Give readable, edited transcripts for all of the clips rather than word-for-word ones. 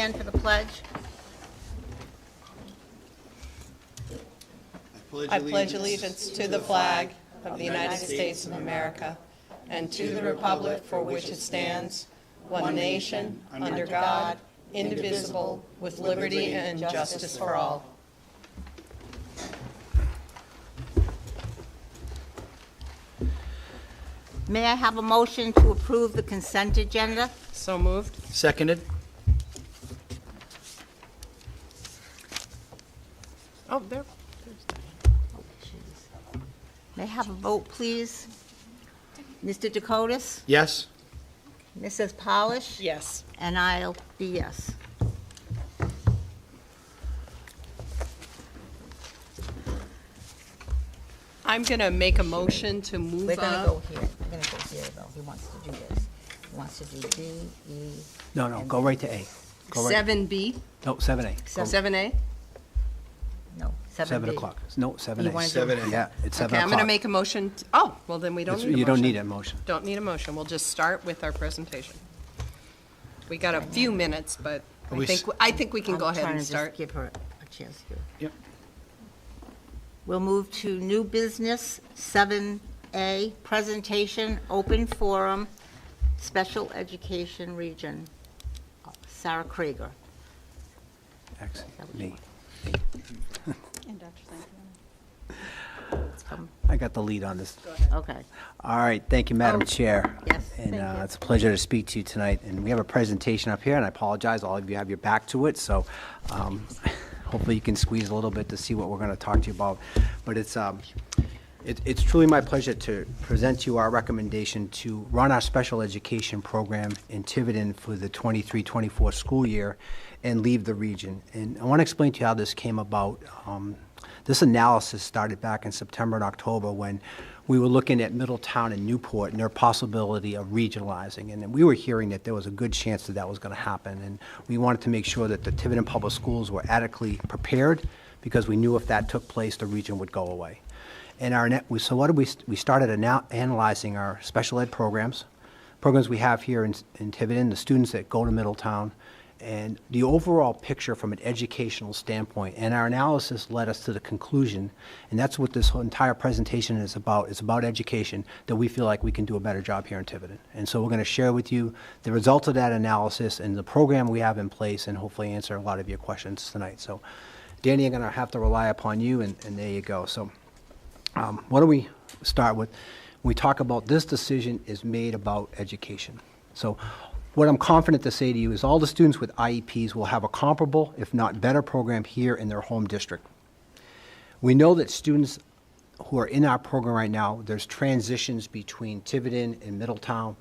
stand for the pledge? I pledge allegiance to the flag of the United States of America and to the republic for which it stands, one nation, under God, indivisible, with liberty and justice for all. May I have a motion to approve the consent agenda? So moved. Seconded. Oh, there. May I have a vote, please? Mr. Dakotas? Yes. Mrs. Polish? Yes. And I'll be yes. I'm going to make a motion to move We're going to up. go here. We're going to go here, though. He wants to do this. He wants to do D, E. No, go right to A. Go right. 7B, No, 7A. 7A. No, 7B. 7 o'clock. No, 7A. You wanna do- 7A. Yeah, it's 7 Okay, I'm going to o'clock. make a motion. Oh, well, then we don't need a motion. You don't need a motion. Don't need a motion. We'll just start with our presentation. We got a few minutes, but Are we I think we can go ahead I'm and trying to start. just give her a chance here. Yep. We'll move to new business, 7A, presentation, open forum, special education region. Sarah Kraeger. Excellent. Me. And Dr. Sanchioni. I got the lead on this. Okay. All right, thank you, Madam Oh, Chair. yes, And thank you. it's a pleasure to speak to you tonight. And we have a presentation up here, and I apologize, all of you have your back to it, so hopefully you can squeeze a little bit to see what we're going to talk to you about. But it's truly my pleasure to present to you our recommendation to run our special education program in Tiverton for the 23-24 school year and leave the region. And I want to explain to you how this came about. This analysis started back in September and October when we were looking at Middletown and Newport and their possibility of regionalizing. And we were hearing that there was a good chance that that was going to happen. And we wanted to make sure that the Tiverton Public Schools were adequately prepared because we knew if that took place, the region would go away. And so what did we started analyzing our special ed programs we have here in Tiverton, the students that go to Middletown, and the overall picture from an educational standpoint. And our analysis led us to the conclusion, and that's what this whole entire presentation is about. It's about education, that we feel like we can do a better job here in Tiverton. And so we're going to share with you the results of that analysis and the program we have in place, and hopefully answer a lot of your questions tonight. So, Danny, I'm going to have to rely upon you, and there you go. So, what do we start with? We talk about this decision is made about education. So what I'm confident to say to you is all the students with IEPs will have a comparable, if not better, program here in their home district. We know that students who are in our program right now, there's transitions between Tiverton and Middletown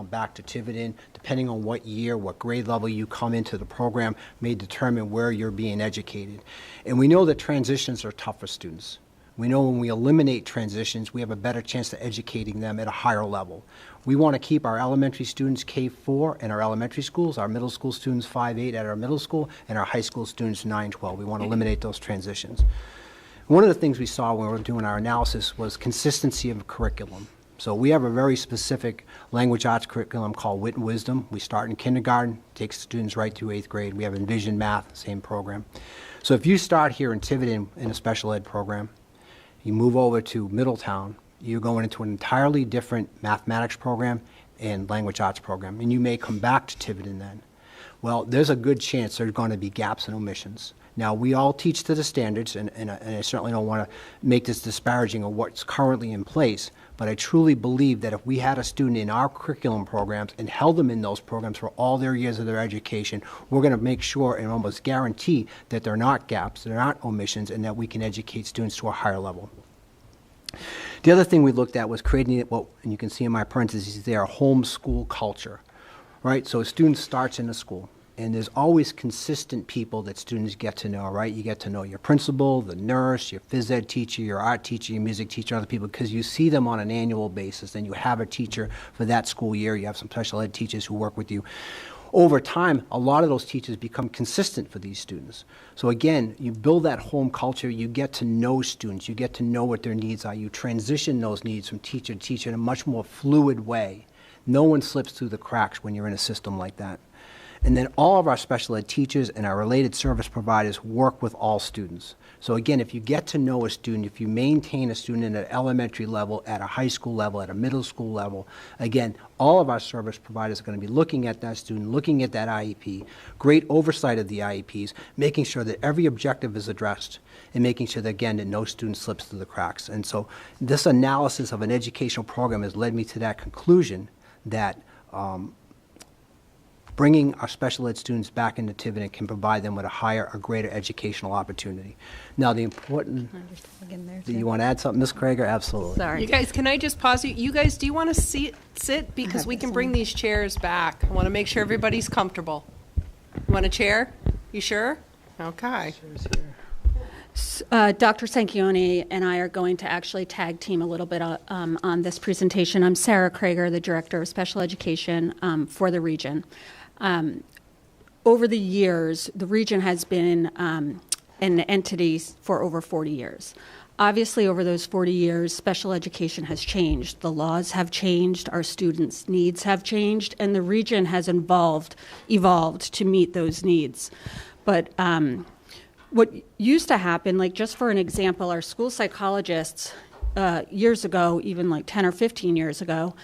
back to Tiverton, depending on what year, what grade level you come into the program may determine where you're being educated. And we know that transitions are tough for students. We know when we eliminate transitions, we have a better chance of educating them at a higher level. We want to keep our elementary students K-4 in our elementary schools, our middle school students 5-8 at our middle school, and our high school students 9-12. We want to eliminate those transitions. One of the things we saw when we were doing our analysis was consistency of curriculum. So we have a very specific language arts curriculum called Wit and Wisdom. We start in kindergarten, takes students right through 8th grade. We have Envision Math, same program. So if you start here in Tiverton in a special ed program, you move over to Middletown, you're going into an entirely different mathematics program and language arts program, and you may come back to Tiverton then. Well, there's a good chance there's going to be gaps and omissions. Now, we all teach to the standards, and I certainly don't want to make this disparaging of what's currently in place, but I truly believe that if we had a student in our curriculum programs and held them in those programs for all their years of their education, we're going to make sure and almost guarantee that there are not gaps, there aren't omissions, and that we can educate students to a higher level. The other thing we looked at was creating what, and you can see in my parentheses there, a homeschool culture, right? So a student starts in a school, and there's always consistent people that students get to know, right? You get to know your principal, the nurse, your phys ed teacher, your art teacher, your music teacher, other people, because you see them on an annual basis, and you have a teacher for that school year. You have some special ed teachers who work with you. Over time, a lot of those teachers become consistent for these students. So again, you build that home culture, you get to know students, you get to know what their needs are, you transition those needs from teacher to teacher in a much more fluid way. No one slips through the cracks when you're in a system like that. And then all of our special ed teachers and our related service providers work with all students. So again, if you get to know a student, if you maintain a student at an elementary level, at a high school level, at a middle school level, again, all of our service providers are going to be looking at that student, looking at that IEP, great oversight of the IEPs, making sure that every objective is addressed, and making sure that, again, that no student slips through the cracks. And so this analysis of an educational program has led me to that conclusion that bringing our special ed students back into Tiverton can provide them with a higher or greater educational opportunity. Now, the important, do you want to add something, Ms. Kraeger? Absolutely. Sorry. You guys, can I just pause you? You guys, do you want to sit? Because we can bring these chairs back. I want to make sure everybody's comfortable. You want a chair? You sure? Okay. Dr. Sanchioni and I are going to actually tag team a little bit on this presentation. I'm Sarah Kraeger, the Director of Special Education for the region. Over the years, the region has been an entity for over 40 years. Obviously, over those 40 years, special education has changed. The laws have changed, our students' needs have changed, and the region has evolved to meet those needs. But what used to happen, like just for an example, our school psychologists years ago, even like 10 or 15 years ago,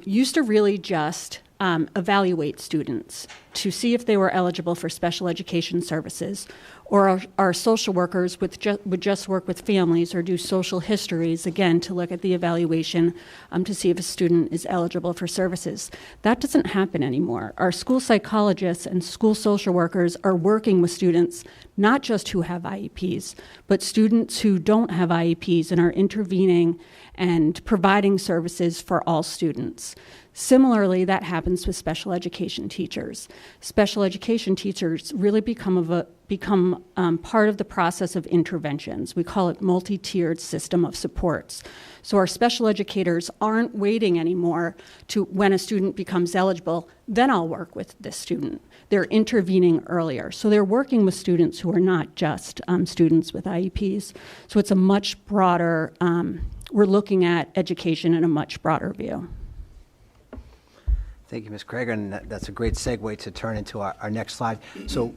used to really just evaluate students to see if they were eligible for special education services, or our social workers would just work with families or do social histories, again, to look at the evaluation to see if a student is eligible for services. That doesn't happen anymore. Our school psychologists and school social workers are working with students, not just who have IEPs, but students who don't have IEPs, and are intervening and providing services for all students. Similarly, that happens with special education teachers. Special education teachers really become part of the process of interventions. We call it multi-tiered system of supports. So our special educators aren't waiting anymore to when a student becomes eligible, then I'll work with this student. They're intervening earlier. So they're working with students who are not just students with IEPs. So it's a much broader, we're looking at education in a much broader view. Thank you, Ms. Kraeger, and that's a great segue to turn into our next slide. So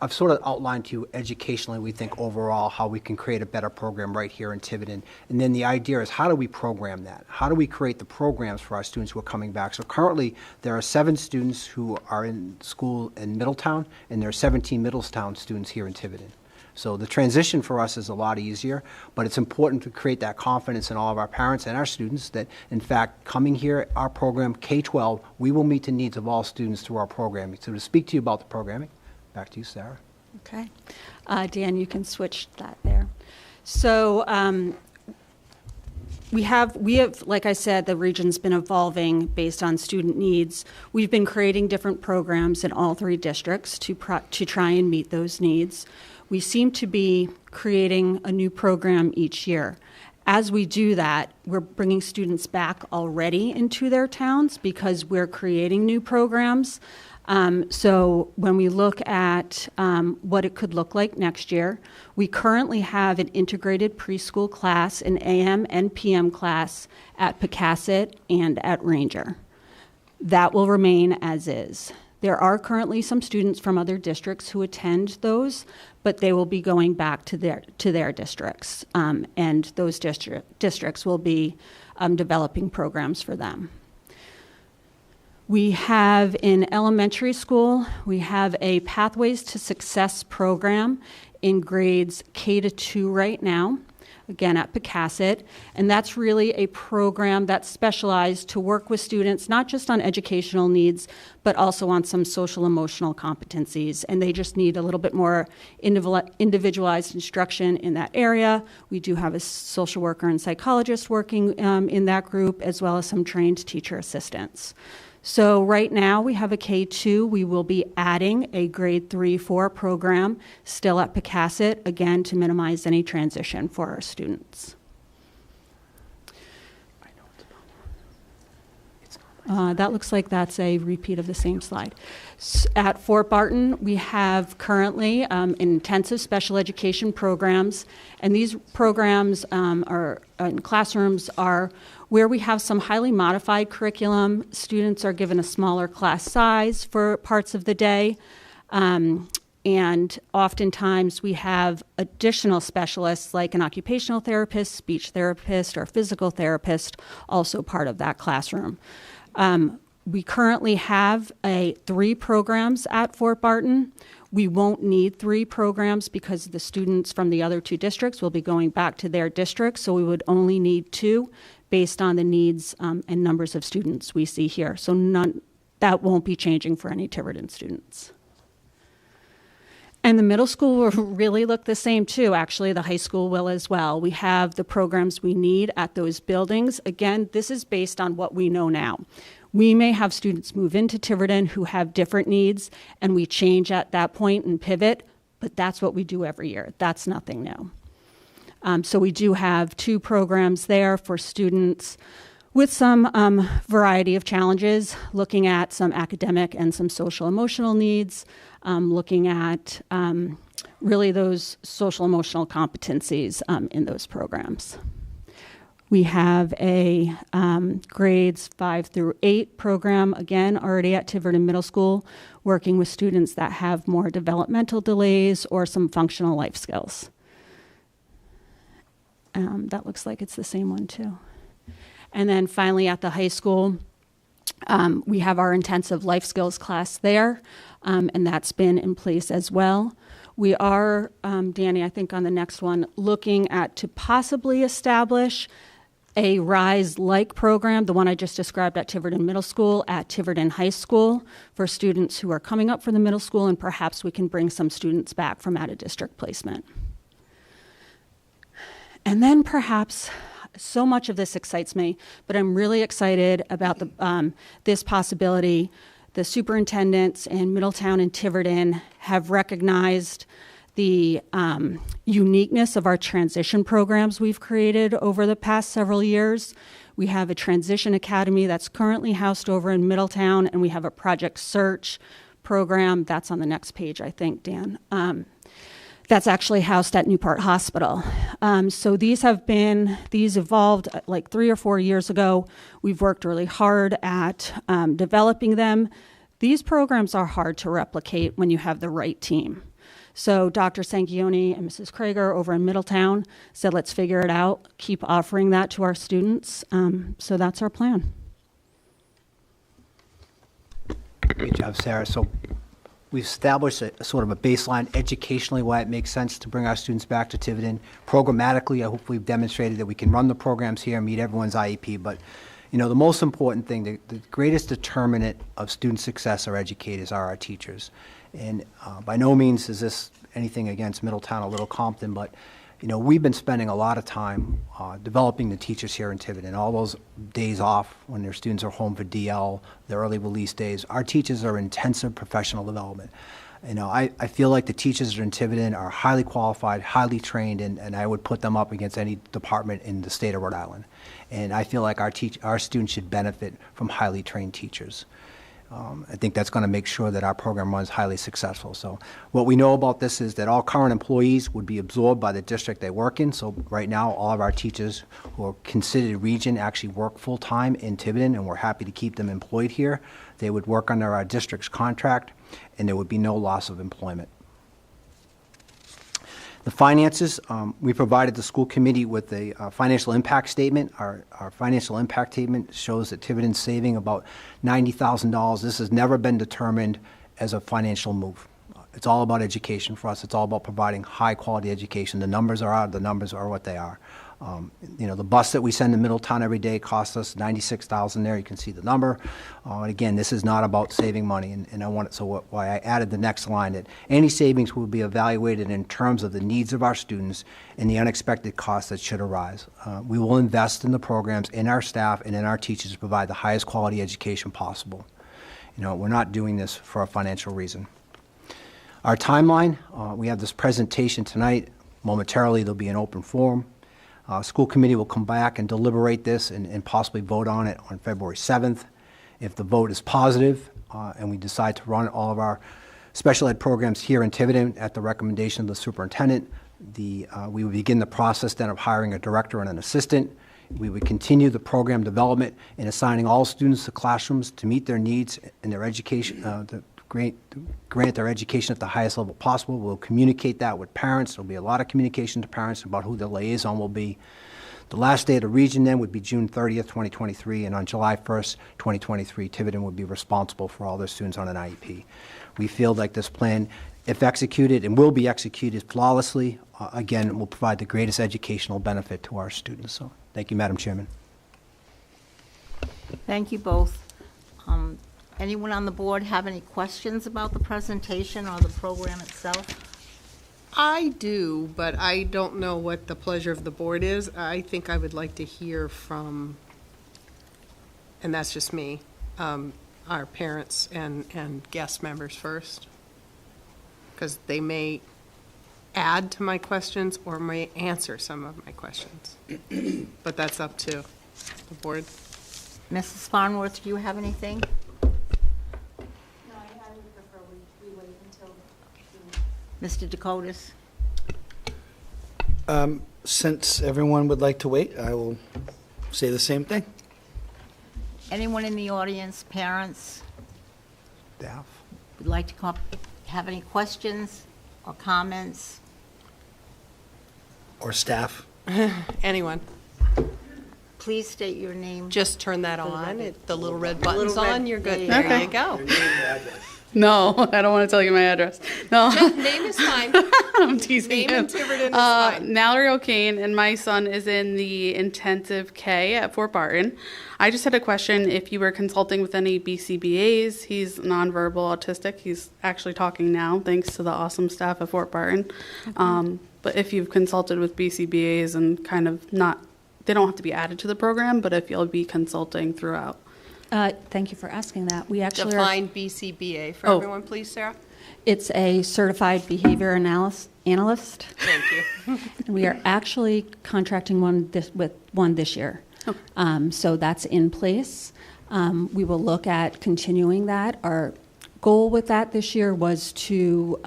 I've sort of outlined to you educationally, we think overall, how we can create a better program right here in Tiverton. And then the idea is, how do we program that? How do we create the programs for our students who are coming back? So currently, there are 7 students who are in school in Middletown, and there are 17 Middletown students here in Tiverton. So the transition for us is a lot easier, but it's important to create that confidence in all of our parents and our students that, in fact, coming here, our program, K-12, we will meet the needs of all students through our programming. So to speak to you about the programming, back to you, Sarah. Okay. Dan, you can switch that there. So we have, like I said, the region's been evolving based on student needs. We've been creating different programs in all 3 districts to try and meet those needs. We seem to be creating a new program each year. As we do that, we're bringing students back already into their towns because we're creating new programs. So when we look at what it could look like next year, we currently have an integrated preschool class, an AM and PM class at Pecasset and at Ranger. That will remain as is. There are currently some students from other districts who attend those, but they will be going back to their districts, and those districts will be developing programs for them. We have in elementary school, we have a Pathways to Success program in grades K to 2 right now, again at Pecasset, and that's really a program that's specialized to work with students not just on educational needs, but also on some social emotional competencies, and they just need a little bit more individualized instruction in that area. We do have a social worker and psychologist working in that group, as well as some trained teacher assistants. So right now we have a K-2. We will be adding a grade 3-4 program still at Pecasset, again, to minimize any transition for our students. That looks like that's a repeat of the same slide. At Fort Barton, we have currently intensive special education programs, and these programs in classrooms are Where we have some highly modified curriculum, students are given a smaller class size for parts of the day. And oftentimes we have additional specialists like an occupational therapist, speech therapist, or physical therapist also part of that classroom. We currently have 3 programs at Fort Barton. We won't need 3 programs because the students from the other 2 districts will be going back to their districts, so we would only need 2 based on the needs and numbers of students we see here. So that won't be changing for any Tiverton students. And the middle school will really look the same too. Actually, the high school will as well. We have the programs we need at those buildings. Again, this is based on what we know now. We may have students move into Tiverton who have different needs, and we change at that point and pivot, but that's what we do every year. That's nothing new. So we do have 2 programs there for students with some variety of challenges, looking at some academic and some social emotional needs, looking at really those social emotional competencies in those programs. We have a grades 5 through 8 program, again, already at Tiverton Middle School, working with students that have more developmental delays or some functional life skills. That looks like it's the same one too. And then finally at the high school, we have our intensive life skills class there, and that's been in place as well. We are, Danny, I think on the next one, looking at to possibly establish a RISE-like program, the one I just described at Tiverton Middle School, at Tiverton High School for students who are coming up for the middle school, and perhaps we can bring some students back from out-of-district placement. And then perhaps, so much of this excites me, but I'm really excited about this possibility. The superintendents in Middletown and Tiverton have recognized the uniqueness of our transition programs we've created over the past several years. We have a transition academy that's currently housed over in Middletown, and we have a project search program that's on the next page, I think, Dan. That's actually housed at Newport Hospital. So these evolved like 3 or 4 years ago. We've worked really hard at developing them. These programs are hard to replicate when you have the right team. So Dr. Sanchioni and Mrs. Kraeger over in Middletown said, let's figure it out, keep offering that to our students. So that's our plan. Great job, Sarah. So we've established a sort of a baseline educationally why it makes sense to bring our students back to Tiverton. Programmatically, I hope we've demonstrated that we can run the programs here and meet everyone's IEP. But, you know, the most important thing, the greatest determinant of student success or educators are our teachers. And by no means is this anything against Middletown or Little Compton, but, you know, we've been spending a lot of time developing the teachers here in Tiverton. All those days off when their students are home for DL, their early release days, our teachers are intensive professional development. You know, I feel like the teachers in Tiverton are highly qualified, highly trained, and I would put them up against any department in the state of Rhode Island. And I feel like our students should benefit from highly trained teachers. I think that's going to make sure that our program runs highly successful. So what we know about this is that all current employees would be absorbed by the district they work in. So right now, all of our teachers who are considered region actually work full-time in Tiverton, and we're happy to keep them employed here. They would work under our district's contract, and there would be no loss of employment. The finances, we provided the school committee with a financial impact statement. Our financial impact statement shows that Tiverton's saving about $90,000. This has never been determined as a financial move. It's all about education for us. It's all about providing high-quality education. The numbers are out. The numbers are what they are. You know, the bus that we send to Middletown every day costs us $96,000 there. You can see the number. And again, this is not about saving money. And I want it, so why I added the next line, that any savings will be evaluated in terms of the needs of our students and the unexpected costs that should arise. We will invest in the programs, in our staff, and in our teachers to provide the highest quality education possible. You know, we're not doing this for a financial reason. Our timeline, we have this presentation tonight. Momentarily, there'll be an open forum. School committee will come back and deliberate this and possibly vote on it on February 7th. If the vote is positive and we decide to run all of our special ed programs here in Tiverton at the recommendation of the superintendent, we will begin the process then of hiring a director and an assistant. We would continue the program development in assigning all students to classrooms to meet their needs and their education, grant their education at the highest level possible. We'll communicate that with parents. There'll be a lot of communication to parents about who the liaison will be. The last day of the region then would be June 30th, 2023, and on July 1st, 2023, Tiverton would be responsible for all their students on an IEP. We feel like this plan, if executed, and will be executed flawlessly, again, will provide the greatest educational benefit to our students. So, thank you, Madam Chairman. Thank you both. Anyone on the board have any questions about the presentation or the program itself? I do, but I don't know what the pleasure of the board is. I think I would like to hear from, and that's just me, our parents and guest members first, because they may add to my questions or may answer some of my questions. But that's up to the board. Mrs. Farnworth, do you have anything? No, I would prefer we wait until. Mr. Dakotas? Since everyone would like to wait, I will say the same thing. Anyone in the audience, parents, Staff? would like to come up, have any questions or comments? Or staff. Anyone? Please state your name. Just turn that on. The little red button's little red- on. You're good. yeah, There you yeah. go. No, I don't want to tell you my address. No, Name is fine. I'm teasing Name you. and Tiverton is fine. Mallory O'Kane, and my son is in the intensive K at Fort Barton. I just had a question if you were consulting with any BCBAs. He's nonverbal autistic. He's actually talking now, thanks to the awesome staff at Fort Barton. But if you've consulted with BCBAs and kind of not, they don't have to be added to the program, but if you'll be consulting throughout. Thank you for asking that. We actually are, Define BCBA for Oh. everyone, please, Sarah. it's a certified behavior analyst. Thank you. And we are actually contracting with one this year. So that's in place. We will look at continuing that. Our goal with that this year was to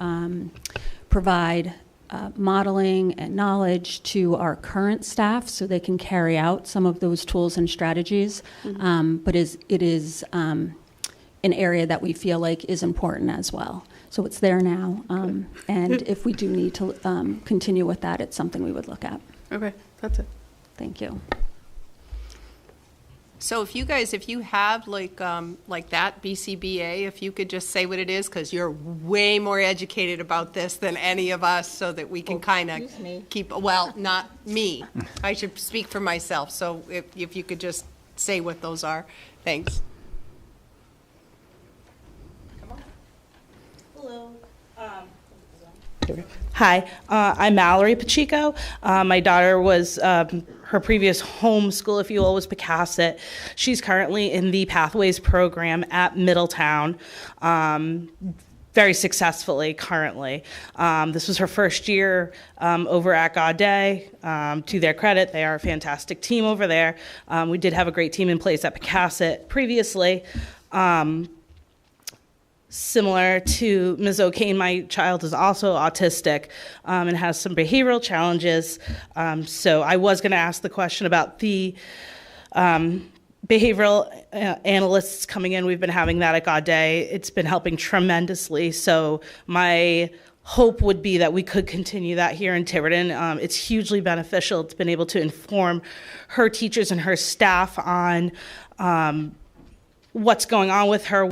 provide modeling and knowledge to our current staff so they can carry out some of those tools and strategies. But it is an area that we feel like is important as well. So it's there now. And if we do need to continue with that, it's something we would look at. Okay, that's it. Thank you. So if you have like that BCBA, if you could just say what it is, because you're way more educated about this than any of us, so that we can kind of excuse me. keep, well, not me. I should speak for myself. So if you could just say what those are. Thanks. Hello. Hi, I'm Mallory Pacheco. My daughter was, her previous home school, if you will, was Picasset. She's currently in the Pathways program at Middletown, very successfully currently. This was her first year over at Gaudet. To their credit, they are a fantastic team over there. We did have a great team in place at Picasset previously. Similar to Ms. O'Kane, my child is also autistic and has some behavioral challenges. So I was going to ask the question about the behavioral analysts coming in. We've been having that at Gaudet. It's been helping tremendously. So my hope would be that we could continue that here in Tiverton. It's hugely beneficial. It's been able to inform her teachers and her staff on what's going on with her,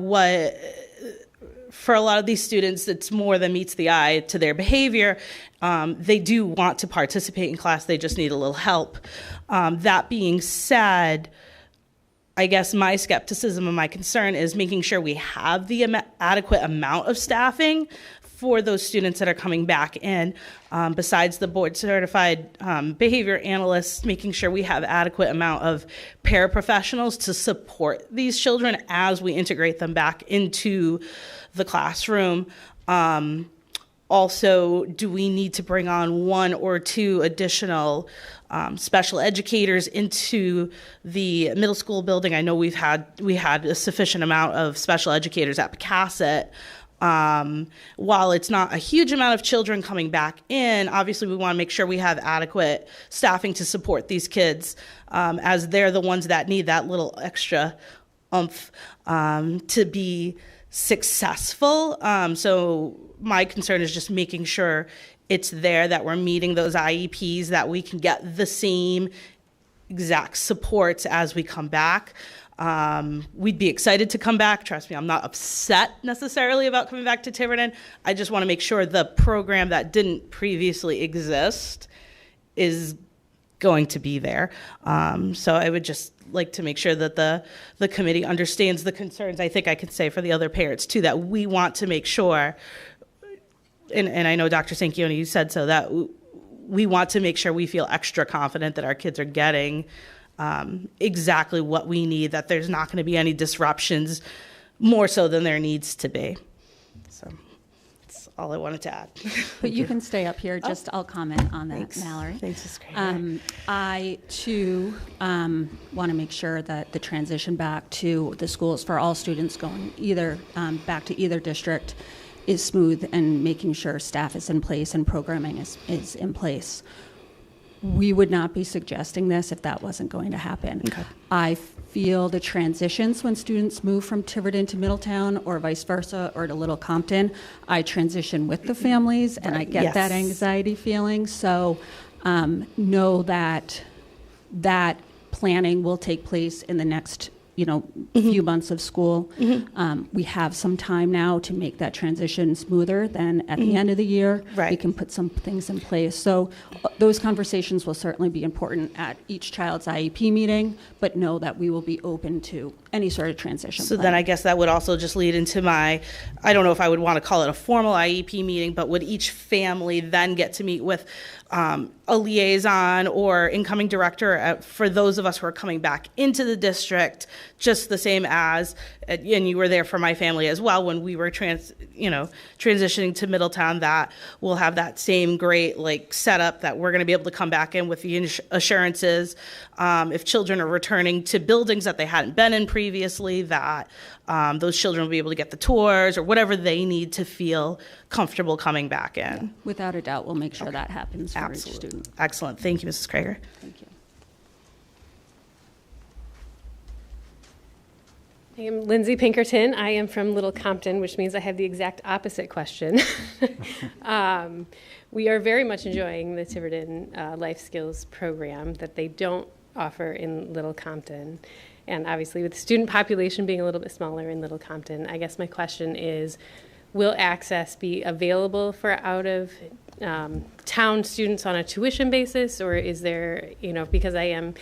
for a lot of these students, it's more than meets the eye to their behavior. They do want to participate in class. They just need a little help. That being said, I guess my skepticism and my concern is making sure we have the adequate amount of staffing for those students that are coming back in. Besides the board certified behavior analysts, making sure we have adequate amount of paraprofessionals to support these children as we integrate them back into the classroom. Also, do we need to bring on one or two additional special educators into the middle school building? I know we had a sufficient amount of special educators at Picasset. While it's not a huge amount of children coming back in, obviously we want to make sure we have adequate staffing to support these kids, as they're the ones that need that little extra oomph to be successful. So my concern is just making sure it's there, that we're meeting those IEPs, that we can get the same exact supports as we come back. We'd be excited to come back. Trust me, I'm not upset necessarily about coming back to Tiverton. I just want to make sure the program that didn't previously exist is going to be there. So I would just like to make sure that the committee understands the concerns. I think I could say for the other parents too, that we want to make sure, and I know Dr. Sanchioni, you said so, that we want to make sure we feel extra confident that our kids are getting exactly what we need, that there's not going to be any disruptions, more so than there needs to be. So that's all I wanted to add. But you can stay up here, just I'll comment on that, Thanks. Mallory. Thanks, Ms. Kraeger. I, too, want to make sure that the transition back to the schools for all students going either back to either district is smooth, and making sure staff is in place and programming is in place. We would not be suggesting this if that wasn't going to happen. Okay. I feel the transitions when students move from Tiverton to Middletown or vice versa, or to Little Compton, I transition with the families, and I get that Yes. anxiety feeling. So know that that planning will take place in the next few months of school. We have some time now to make that transition smoother than at the end of the year. Right. We can put some things in place. So those conversations will certainly be important at each child's IEP meeting, but know that we will be open to any sort of transition So plan. then I guess that would also just lead into my, I don't know if I would want to call it a formal IEP meeting, but would each family then get to meet with a liaison or incoming director for those of us who are coming back into the district, just the same as, and you were there for my family as well when we were transitioning to Middletown, that we'll have that same great setup that we're going to be able to come back in with the assurances. If children are returning to buildings that they hadn't been in previously, that those children will be able to get the tours or whatever they need to feel comfortable coming back in. Without a doubt, we'll make sure that happens for each Absolutely. student. Excellent. Thank you, Mrs. Kraeger. Thank you. I am Lindsay Pinkerton. I am from Little Compton, which means I have the exact opposite question. We are very much enjoying the Tiverton Life Skills program that they don't offer in Little Compton. And obviously with the student population being a little bit smaller in Little Compton, I guess my question is, will access be available for out of town students on a tuition basis, or is there, because I am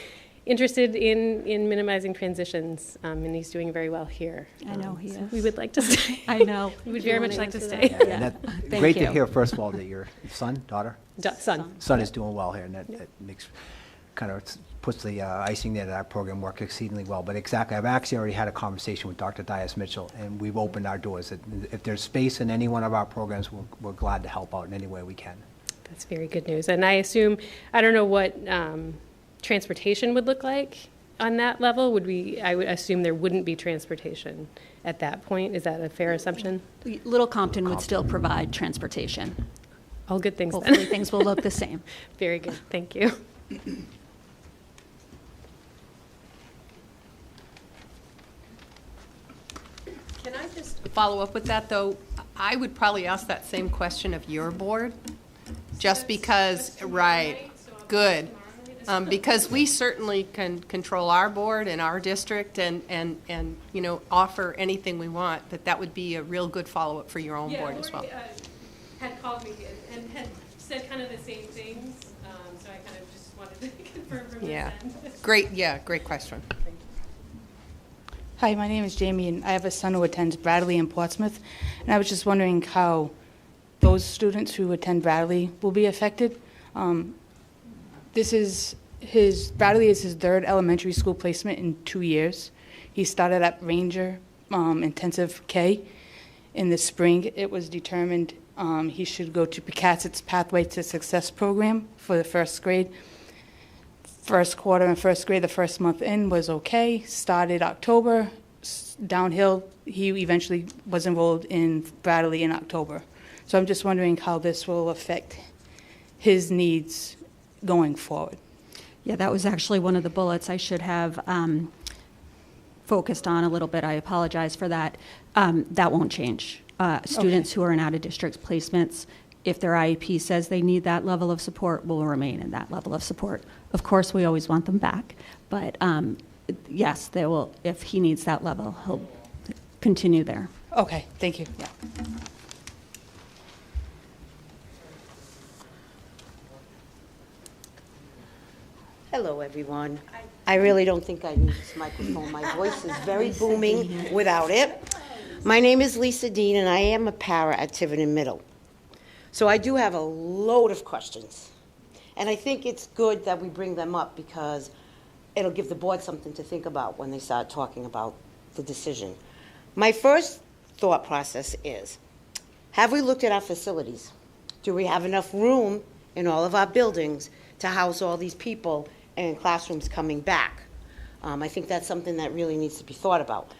interested in minimizing transitions, and he's doing very well here. I know he so is. We would like to stay. I know. We would Do you very wanna much like to answer stay. that? And Thank great you. to hear, first of all, that your daughter, Son. is doing well here, and that makes, kind of puts the icing there that our program works exceedingly well. But exactly, I've actually already had a conversation with Dr. Dias-Mitchell, and we've opened our doors. If there's space in any one of our programs, we're glad to help out in any way we can. That's very good news. And I assume, I don't know what transportation would look like on that level. I would assume there wouldn't be transportation at that point. Is that a fair assumption? Little Compton would still provide transportation. All good things Hopefully then. things will look the same. Very good. Thank you. Can I just follow up with that, though? I would probably ask that same question of your board, just because, right, good. Because we certainly can control our board and our district and offer anything we but that would be a real good follow-up for your own board as well. Had called me and had said kind of the same things, so I kind of just wanted to confirm from Yeah, great question. Hi, my name is Jamie, and I have a son who attends Bradley in Portsmouth, and I was just wondering how those students who attend Bradley will be affected. Bradley is his third elementary school placement in 2 years. He started at Ranger Intensive K in the spring. It was determined he should go to Picassett's Pathway to Success program for the first grade. First quarter in first grade, the first month in was okay. Started October, downhill. He eventually was enrolled in Bradley in October. So I'm just wondering how this will affect his needs going forward. Yeah, that was actually one of the bullets I should have focused on a little bit. I apologize for that. That won't change. Students who are in out-of-district placements, if their IEP says they need that level of support, will remain in that level of support. Of course, we always want them back, but yes, they will. If he needs that level, he'll continue there. Okay, thank you. Yeah. Hello, everyone. I really don't think I need this microphone. My voice is very booming without it. My name is Lisa Dean, and I am a para at Tiverton Middle. So I do have a load of questions. And I think it's good that we bring them up because it'll give the board something to think about when they start talking about the decision. My first thought process is, have we looked at our facilities? Do we have enough room in all of our buildings to house all these people and classrooms coming back? I think that's something that really needs to be thought about.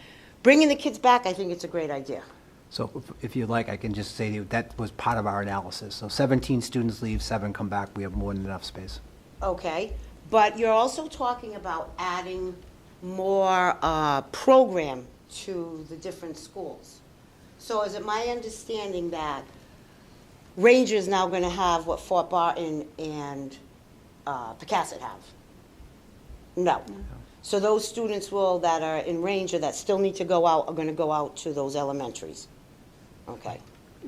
Bringing the kids back, I think it's a great idea. So if you'd like, I can just say to you, that was part of our analysis. So 17 students leave, 7 come back, we have more than enough space. Okay, but you're also talking about adding more program to the different schools. So is it my understanding that Ranger is now going to have what Fort Barton and Pecasset have? No. So those students that are in Ranger that still need to go out are going to go out to those elementaries? Okay.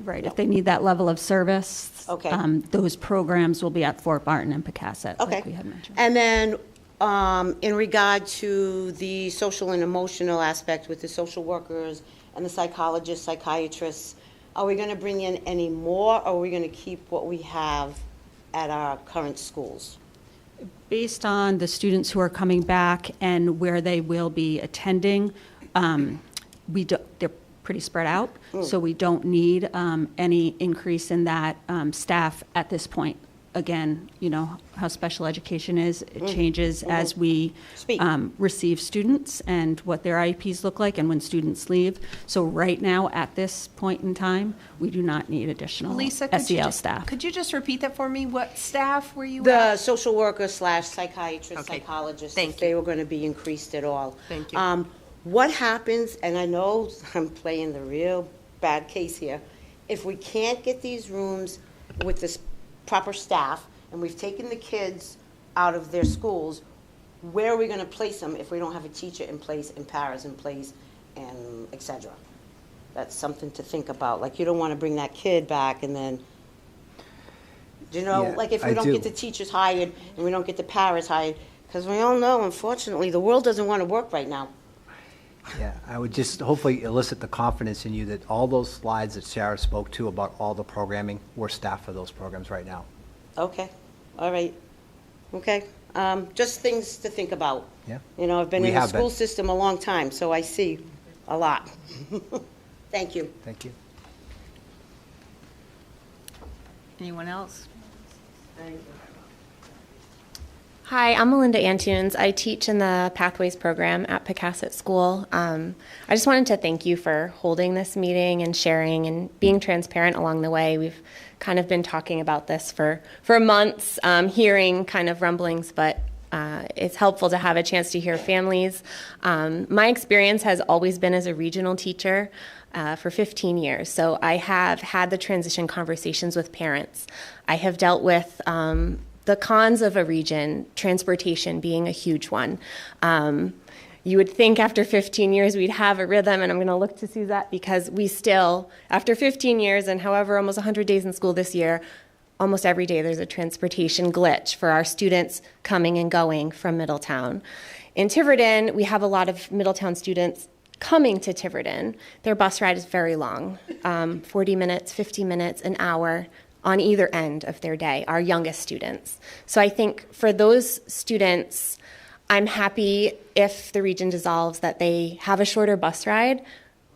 Right, if they need that level of service, Okay. Those programs will be at Fort Barton and Pecasset, Okay. like we had mentioned. And then in regard to the social and emotional aspect with the social workers and the psychologists, psychiatrists, are we going to bring in any more, or are we going to keep what we have at our current schools? Based on the students who are coming back and where they will be attending, they're pretty spread out, so we don't need any increase in that staff at this point. Again, you know how special education is. It changes as we receive students and what their IEPs look like and when students leave. So right now, at this point in time, we do not need additional Lisa, SEL staff. Could you just repeat that for me? What staff were you at? The social worker / psychiatrist, Okay. psychologist, Thank if they were going to be increased at all. Thank you. What happens, and I know I'm playing the real bad case here, if we can't get these rooms with this proper staff, and we've taken the kids out of their schools, where are we going to place them if we don't have a teacher in place and paras in place and et cetera? That's something to think about. Like, you don't want to bring that kid back and then, you know, Yeah, like if I we don't do. get the teachers hired and we don't get the paras hired, because we all know, unfortunately, the world doesn't want to work right now. Yeah, I would just hopefully elicit the confidence in you that all those slides that Sarah spoke to about all the programming, we're staffed for those programs right now. Okay, all right, okay. Just things to think about. Yeah. You know, I've been We in the have been. school system a long time, so I see a lot. Thank you. Thank you. Anyone else? Hi, I'm Melinda Antunes. I teach in the Pathways program at Pecasset School. I just wanted to thank you for holding this meeting and sharing and being transparent along the way. We've kind of been talking about this for months, hearing kind of rumblings, but it's helpful to have a chance to hear families. My experience has always been as a regional teacher for 15 years, so I have had the transition conversations with parents. I have dealt with the cons of a region, transportation being a huge one. You would think after 15 years we'd have a rhythm, and I'm going to look to Suzette because we still, after 15 years and however almost 100 days in school this year, almost every day there's a transportation glitch for our students coming and going from Middletown. In Tiverton, we have a lot of Middletown students coming to Tiverton. Their bus ride is very long, 40 minutes, 50 minutes, an hour, on either end of their day, our youngest students. So I think for those students, I'm happy if the region dissolves that they have a shorter bus ride,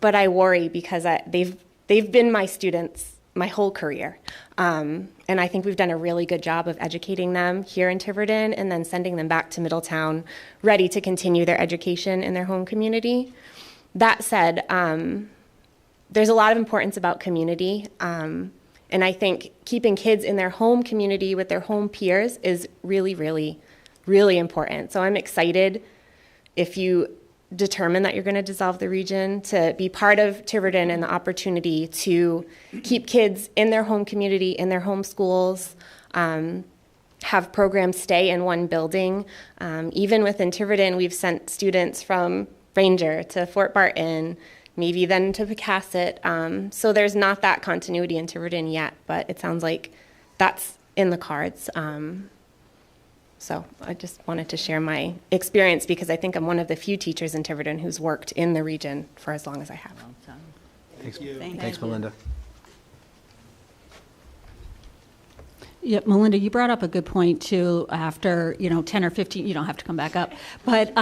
but I worry because they've been my students my whole career. And I think we've done a really good job of educating them here in Tiverton and then sending them back to Middletown ready to continue their education in their home community. That said, there's a lot of importance about community. And I think keeping kids in their home community with their home peers is really, really, really important. So I'm excited if you determine that you're going to dissolve the region to be part of Tiverton and the opportunity to keep kids in their home community, in their home schools, have programs stay in one building. Even within Tiverton, we've sent students from Ranger to Fort Barton, maybe then to Pecasset. So there's not that continuity in Tiverton yet, but it sounds like that's in the cards. So I just wanted to share my experience because I think I'm one of the few teachers in Tiverton who's worked in the region for as long as I have. Thanks, Melinda. Yeah, Melinda, you brought up a good point too. After 10 or 15, you don't have to come back up. But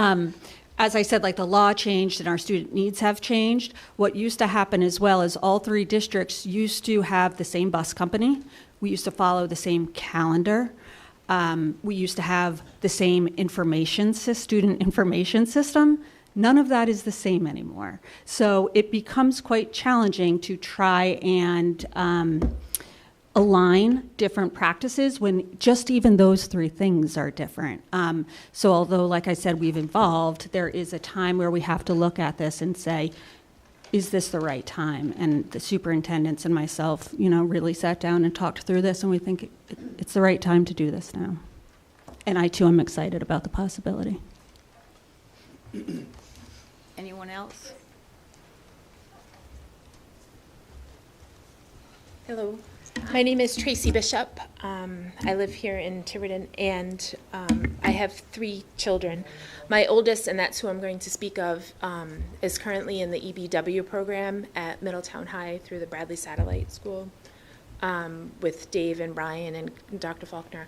as I said, like the law changed and our student needs have changed. What used to happen as well is all three districts used to have the same bus company. We used to follow the same calendar. We used to have the same student information system. None of that is the same anymore. So it becomes quite challenging to try and align different practices when just even those three things are different. So although, like I said, we've evolved, there is a time where we have to look at this and say, is this the right time? And the superintendents and myself, really sat down and talked through this, and we think it's the right time to do this now. And I, too, am excited about the possibility. Anyone else? Hello, my name is Tracy Bishop. I live here in Tiverton, and I have 3 children. My oldest, and that's who I'm going to speak of, is currently in the EBW program at Middletown High through the Bradley Satellite School with Dave and Brian and Dr. Faulkner.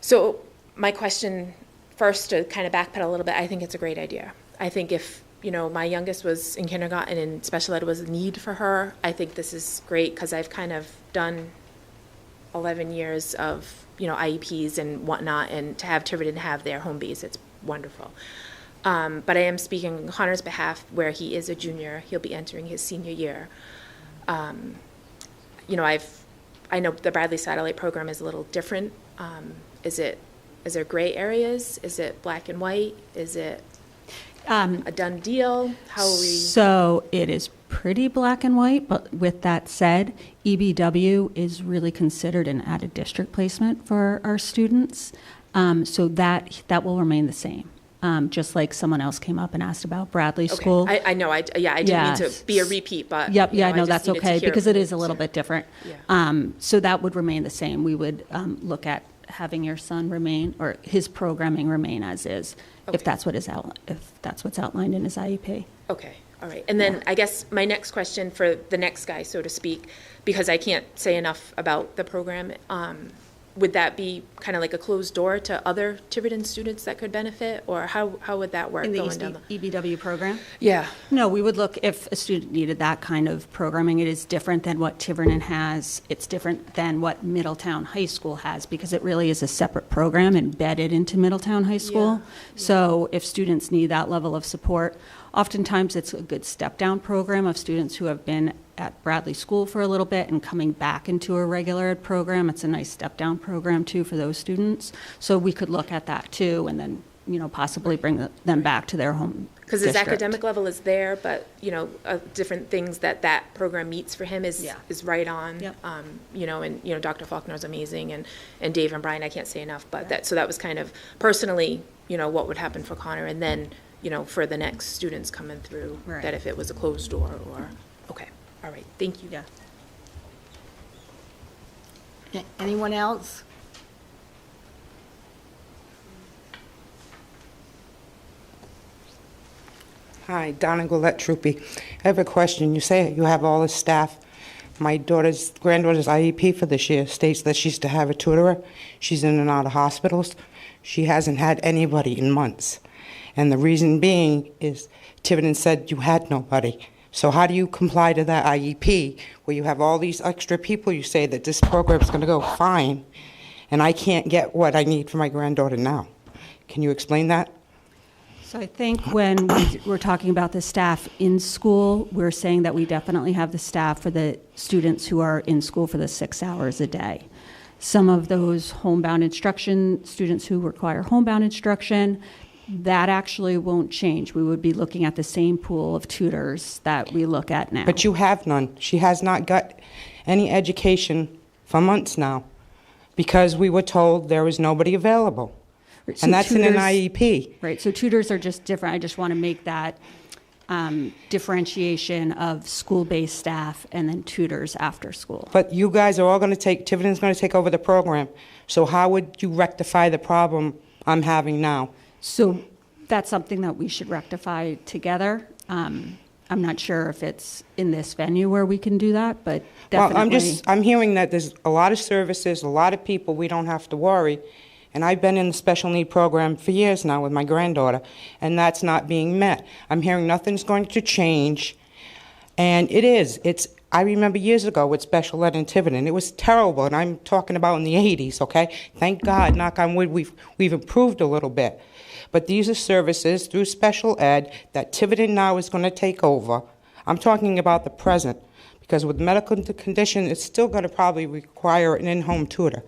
So my question, first to kind of backpedal a little bit, I think it's a great idea. I think if my youngest was in kindergarten and special ed was a need for her, I think this is great because I've kind of done 11 years of, IEPs and whatnot, and to have Tiverton have their home base, it's wonderful. But I am speaking on Connor's behalf where he is a junior. He'll be entering his senior year. I know the Bradley Satellite program is a little different. Is there gray areas? Is it black and white? Is it a done deal? How are we? So it is pretty black and white, but with that said, EBW is really considered an added district placement for our students. So that will remain the same. Just like someone else came up and asked about Bradley School. I know. I didn't mean to be a repeat, but yep. Yeah, I no, just that's needed to okay hear because it is a little bit different. Yeah. So that would remain the same. We would look at having your son remain or his programming remain as is, if that's what's outlined in his IEP. Okay. All right. And then I guess my next question for the next guy, so to speak, because I can't say enough about the program, would that be kind of like a closed door to other Tiverton students that could benefit, or how would that work? In the going down EBW program? Yeah. No, we would look if a student needed that kind of programming. It is different than what Tiverton has. It's different than what Middletown High School has because it really is a separate program embedded into Middletown High School. Yeah. So if students need that level of support, oftentimes it's a good step-down program of students who have been at Bradley School for a little bit and coming back into a regular ed program. It's a nice step-down program, too, for those students. So we could look at that, too, and then, possibly bring them back to their home because his academic level is there, but, different things that program meets for him is right on. Yep. And, Dr. Faulkner is amazing, and Dave and Brian, I can't say enough, but that was kind of personally, what would happen for Connor, and then, for the next students coming through, right. That if it was a closed door or, okay. All right, thank you. Yeah. Anyone else? Hi, Donna Goulet Troopy. I have a question. You say you have all the staff. My granddaughter's IEP for this year states that she's to have a tutor. She's in and out of hospitals. She hasn't had anybody in months. And the reason being is Tiverton said you had nobody. So how do you comply to that IEP where you have all these extra people? You say that this program's going to go fine, and I can't get what I need for my granddaughter now. Can you explain that? So I think when we're talking about the staff in school, we're saying that we definitely have the staff for the students who are in school for the 6 hours a day. Some of those homebound instruction, students who require homebound instruction, that actually won't change. We would be looking at the same pool of tutors that we look at now. But you have none. She has not got any education for months now because we were told there was nobody available. So And that's in an tutors- IEP. Right, so tutors are just different. I just want to make that differentiation of school-based staff and then tutors after school. But you guys are all going to Tiverton's going to take over the program. So how would you rectify the problem I'm having now? So that's something that we should rectify together. I'm not sure if it's in this venue where we can do that, but definitely. Well, I'm hearing that there's a lot of services, a lot of people, we don't have to worry. And I've been in the special need program for years now with my granddaughter, and that's not being met. I'm hearing nothing's going to change, and it is. I remember years ago with special ed in Tiverton. It was terrible, and I'm talking about in the 80s, okay? Thank God, knock on wood, we've improved a little bit. But these are services through special ed that Tiverton now is going to take over. I'm talking about the present, because with medical condition, it's still going to probably require an in-home tutor.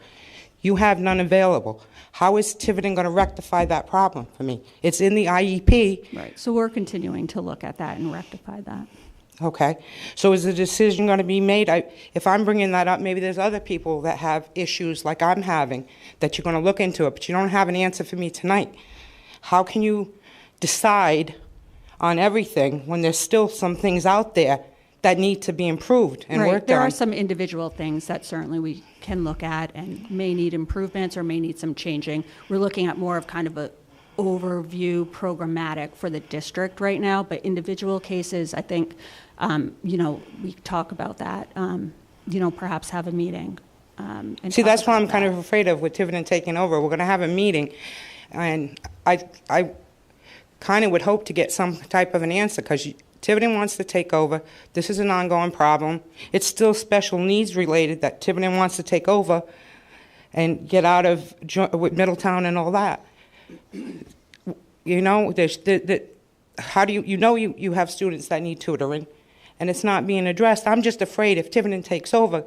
You have none available. How is Tiverton going to rectify that problem for me? It's in the IEP. Right, so we're continuing to look at that and rectify that. Okay. So is the decision going to be made? If I'm bringing that up, maybe there's other people that have issues like I'm having that you're going to look into it, but you don't have an answer for me tonight. How can you decide on everything when there's still some things out there that need to be improved and Right, worked there on? are some individual things that certainly we can look at and may need improvements or may need some changing. We're looking at more of kind of a overview programmatic for the district right now, but individual cases, I think, we talk about that, perhaps have a meeting. And See, talk that's what about I'm kind that. of afraid of with Tiverton taking over. We're going to have a meeting, and I kind of would hope to get some type of an answer, because Tiverton wants to take over. This is an ongoing problem. It's still special needs related that Tiverton wants to take over and get out of with Middletown and all that. There's how do you have students that need tutoring, and it's not being addressed. I'm just afraid if Tiverton takes over,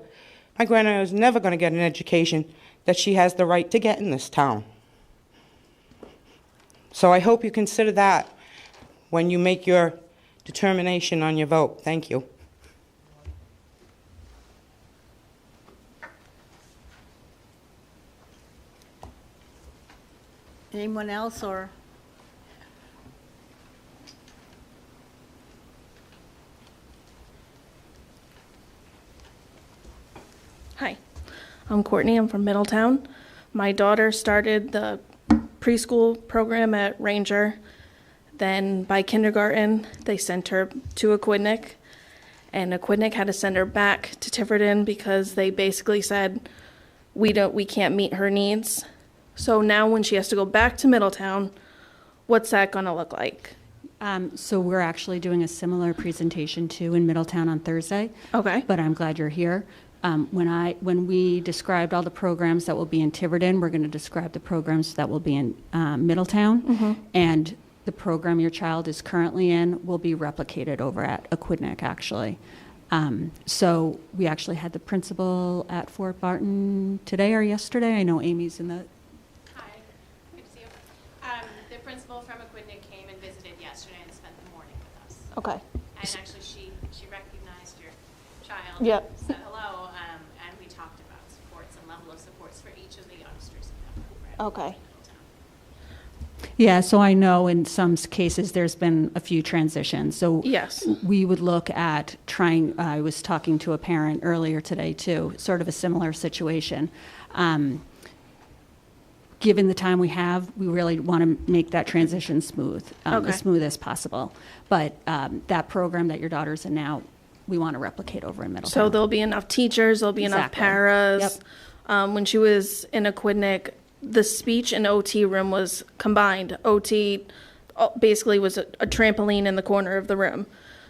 my granddaughter is never going to get an education that she has the right to get in this town. So I hope you consider that when you make your determination on your vote. Thank you. Anyone else, or? Hi, I'm Courtney. I'm from Middletown. My daughter started the preschool program at Ranger. Then by kindergarten, they sent her to Aquidneck, and Aquidneck had to send her back to Tiverton because they basically said, we can't meet her needs. So now when she has to go back to Middletown, what's that going to look like? So we're actually doing a similar presentation too in Middletown on Thursday. Okay. But I'm glad you're here. When we described all the programs that will be in Tiverton, we're going to describe the programs that will be in Middletown. Mm-hmm. And the program your child is currently in will be replicated over at Aquidneck, actually. So we actually had the principal at Fort Barton today or yesterday. I know Amy's in the... Hi, good to see you. The principal from Aquidneck came and visited yesterday and spent the morning with us. Okay. And actually, she recognized your child. Yep. Said hello, and we talked about supports and level of supports for each of the youngsters in that program. Okay. Yeah, so I know in some cases there's been a few transitions. So Yes. we would look at trying, I was talking to a parent earlier today too, sort of a similar situation. Given the time we have, we really want to make that transition smooth, Okay. as smooth as possible. But that program that your daughter's in now, we want to replicate over in Middletown. So there'll be enough teachers, there'll be enough Exactly. paras. Yep. When she was in Aquidneck, the speech and OT room was combined. OT basically was a trampoline in the corner of the room.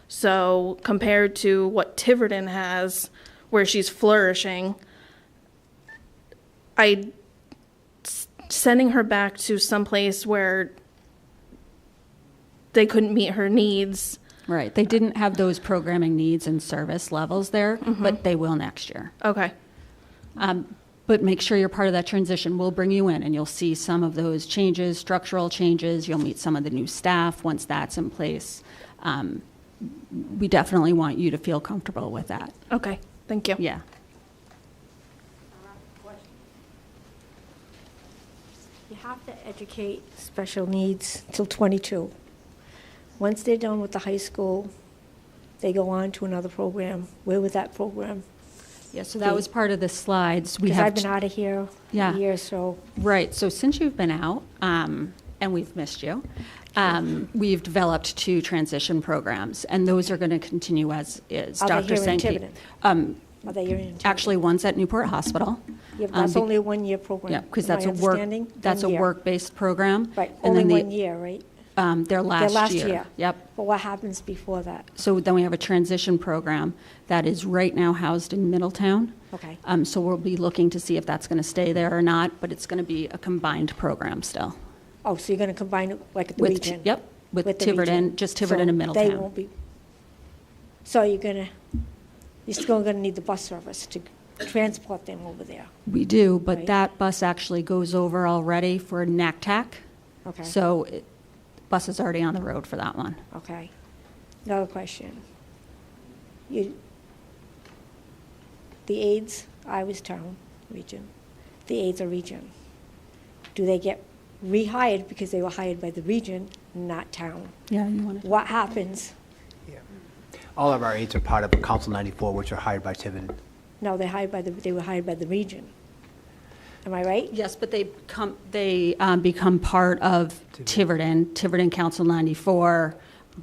So compared to what Tiverton has, where she's flourishing, sending her back to some place where they couldn't meet her needs. Right. They didn't have those programming needs and service levels there, but they will next year. Okay. But make sure you're part of that transition. We'll bring you in and you'll see some of those changes, structural changes. You'll meet some of the new staff once that's in place. We definitely want you to feel comfortable with that. Okay. Thank you. Yeah. You have to educate special needs till 22. Once they're done with the high school, they go on to another program. Where would that program? Yeah, so that was part of the slides. Because I've been out of here a year, so. Right, so since you've been out, and we've missed you, we've developed 2 transition programs, and those are going to continue as is. Are they Dr. here in Sankey. Tiverton? Are they here in Tiverton? Actually, one's at Newport Hospital. Yeah, but that's only a one-year program. Yeah, because Am that's I a work, understanding? that's a 1 year. work-based program. Right, And only then 1 year, right? Their last year. Yep. But what happens before that? So then we have a transition program that is right now housed in Middletown. Okay. So we'll be looking to see if that's going to stay there or not, but it's going to be a combined program still. Oh, so you're going to combine it like at the With region? Yep, with the Tiverton, region. just Tiverton So and Middletown. They won't be, so you're still going to need the bus service to transport them over there? We do, but Right. that bus actually goes over already for NACTAC. Okay. So bus is already on the road for that one. Okay. Another question. The aides, I was town, region. The aides are region. Do they get rehired because they were hired by the region, not town? Yeah, you want to. What happens? All of our aides are part of Council 94, which are hired by Tiverton. No, they were hired by the region. Am I right? Yes, but they become part of Tiverton Council 94,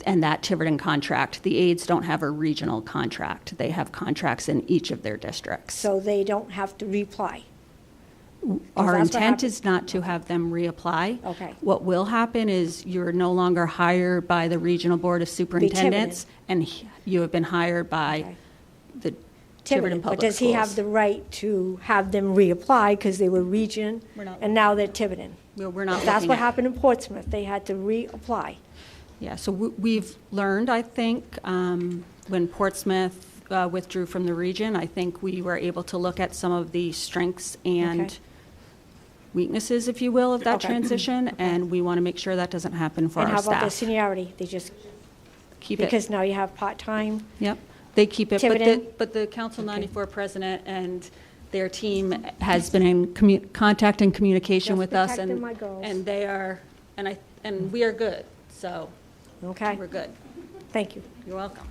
and that Tiverton contract. The aides don't have a regional contract. They have contracts in each of their districts. So they don't have to reapply? Our that's what intent is not to have them reapply. Okay. What will happen is you're no longer hired by the Regional Board of Superintendents, and you have been hired by the Tiverton Public But does he have Schools. the right to have them reapply because they were region and now they're Tiverton? We're not That's looking what at- happened in Portsmouth. They had to reapply. Yeah, so we've learned, I think, when Portsmouth withdrew from the region, I think we were able to look at some of the strengths and Okay. weaknesses, if you will, of that Okay. transition, and we want to make sure that doesn't happen for And our how about their staff. seniority? They just, Keep it. because now you have part-time? Yep, they keep it, Tiverton? but the Council 94 president and their team has been in contact and communication Just with us, protecting my girls. and they are, and we are good, so Okay. we're good. Thank you. You're welcome.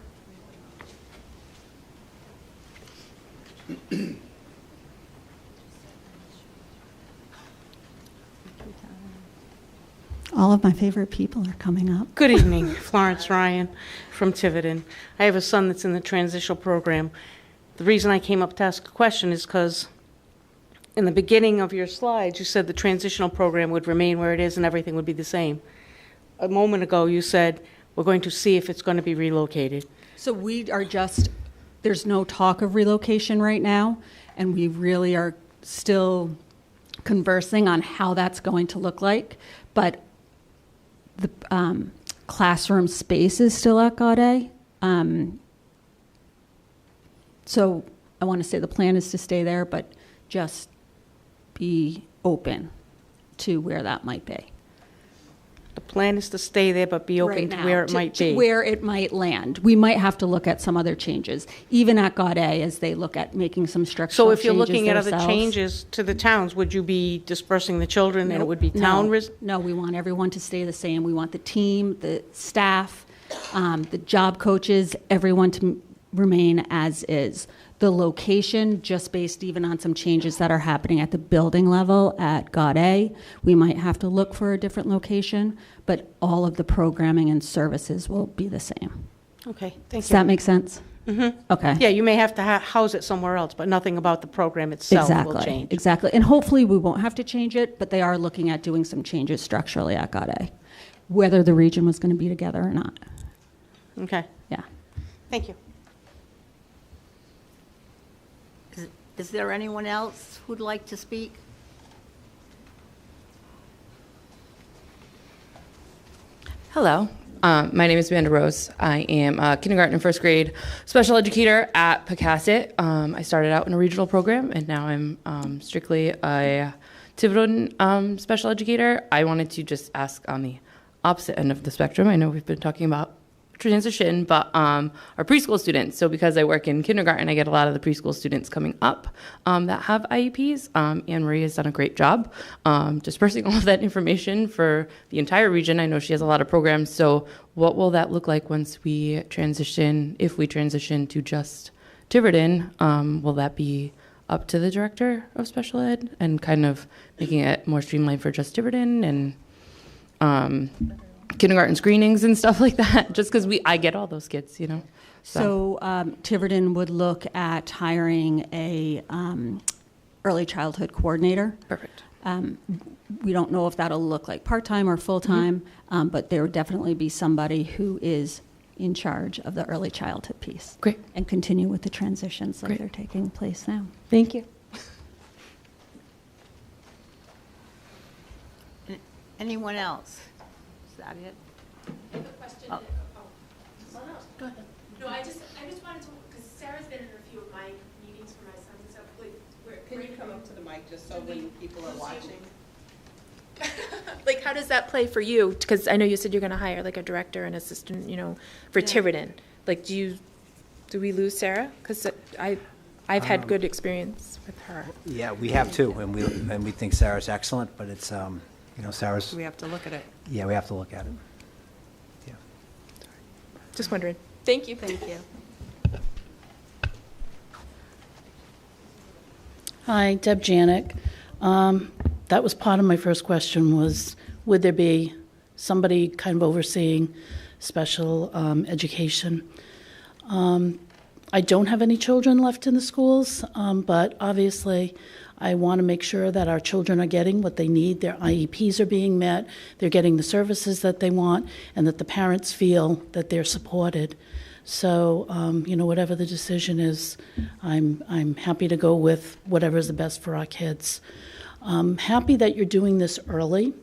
All of my favorite people are coming up. Good evening, Florence Ryan from Tiverton. I have a son that's in the transitional program. The reason I came up to ask a question is because in the beginning of your slides, you said the transitional program would remain where it is and everything would be the same. A moment ago, you said, we're going to see if it's going to be relocated. So we are just, there's no talk of relocation right now, and we really are still conversing on how that's going to look like. But the classroom space is still at Gaudet. So I want to say the plan is to stay there, but just be open to where that might be. The plan is to stay there, but be open Right to now, where it might to be. where it might land. We might have to look at some other changes, even at Gaudet, as they look at making some structural So changes if you're looking at other themselves. changes to the towns, would you be dispersing the children and it would be town? No, we want everyone to stay the same. We want the team, the staff, the job coaches, everyone to remain as is. The location, just based even on some changes that are happening at the building level at Gaudet, we might have to look for a different location, but all of the programming and services will be the same. Okay, thank Does you. that make sense? Mm-hmm. Okay. Yeah, you may have to house it somewhere else, but nothing about the program itself will change. Exactly. And hopefully we won't have to change it, but they are looking at doing some changes structurally at Gaudet, whether the region was going to be together or not. Okay. Yeah. Thank you. Is there anyone else who'd like to speak? Hello, My name is Amanda Rose. I am a kindergarten and first grade special educator at Pecasset. I started out in a regional program, and now I'm strictly a Tiverton special educator. I wanted to just ask on the opposite end of the spectrum. I know we've been talking about transition, but our preschool students. So because I work in kindergarten, I get a lot of the preschool students coming up that have IEPs. Anne Marie has done a great job dispersing all of that information for the entire region. I know she has a lot of programs. So what will that look like once we transition, if we transition to just Tiverton? Will that be up to the director of special ed and kind of making it more streamlined for just Tiverton and kindergarten screenings and stuff like that, just because I get all those kids, you know. So Tiverton would look at hiring a early childhood coordinator. Perfect. We don't know if that'll look like part-time or full-time, but there would definitely be somebody who is in charge of the early childhood piece. Great. And continue with the transitions that are taking place now. Thank you. Anyone else? Is that it? I have a question. Oh. No, go ahead. No, I just wanted to, because Sarah's been in a few of my meetings for my sons and stuff. Like, Can you come up to the mic just so when people are watching? Like, how does that play for you? Because I know you said you're going to hire like a director and assistant, you know, for Tiverton. Like, do we lose Sarah? Because I've had good experience with her. Yeah, we have too, and we think Sarah's excellent, but it's, you know, Sarah's. We have to look at it. Yeah, we have to look at it. Just wondering. Thank you. Thank you. Hi, Deb Janik. That was part of my first question was, would there be somebody kind of overseeing special education? I don't have any children left in the schools, but obviously I want to make sure that our children are getting what they need, their IEPs are being met, they're getting the services that they want, and that the parents feel that they're supported. So, you know, whatever the decision is, I'm happy to go with whatever is the best for our kids. I'm happy that you're doing this early,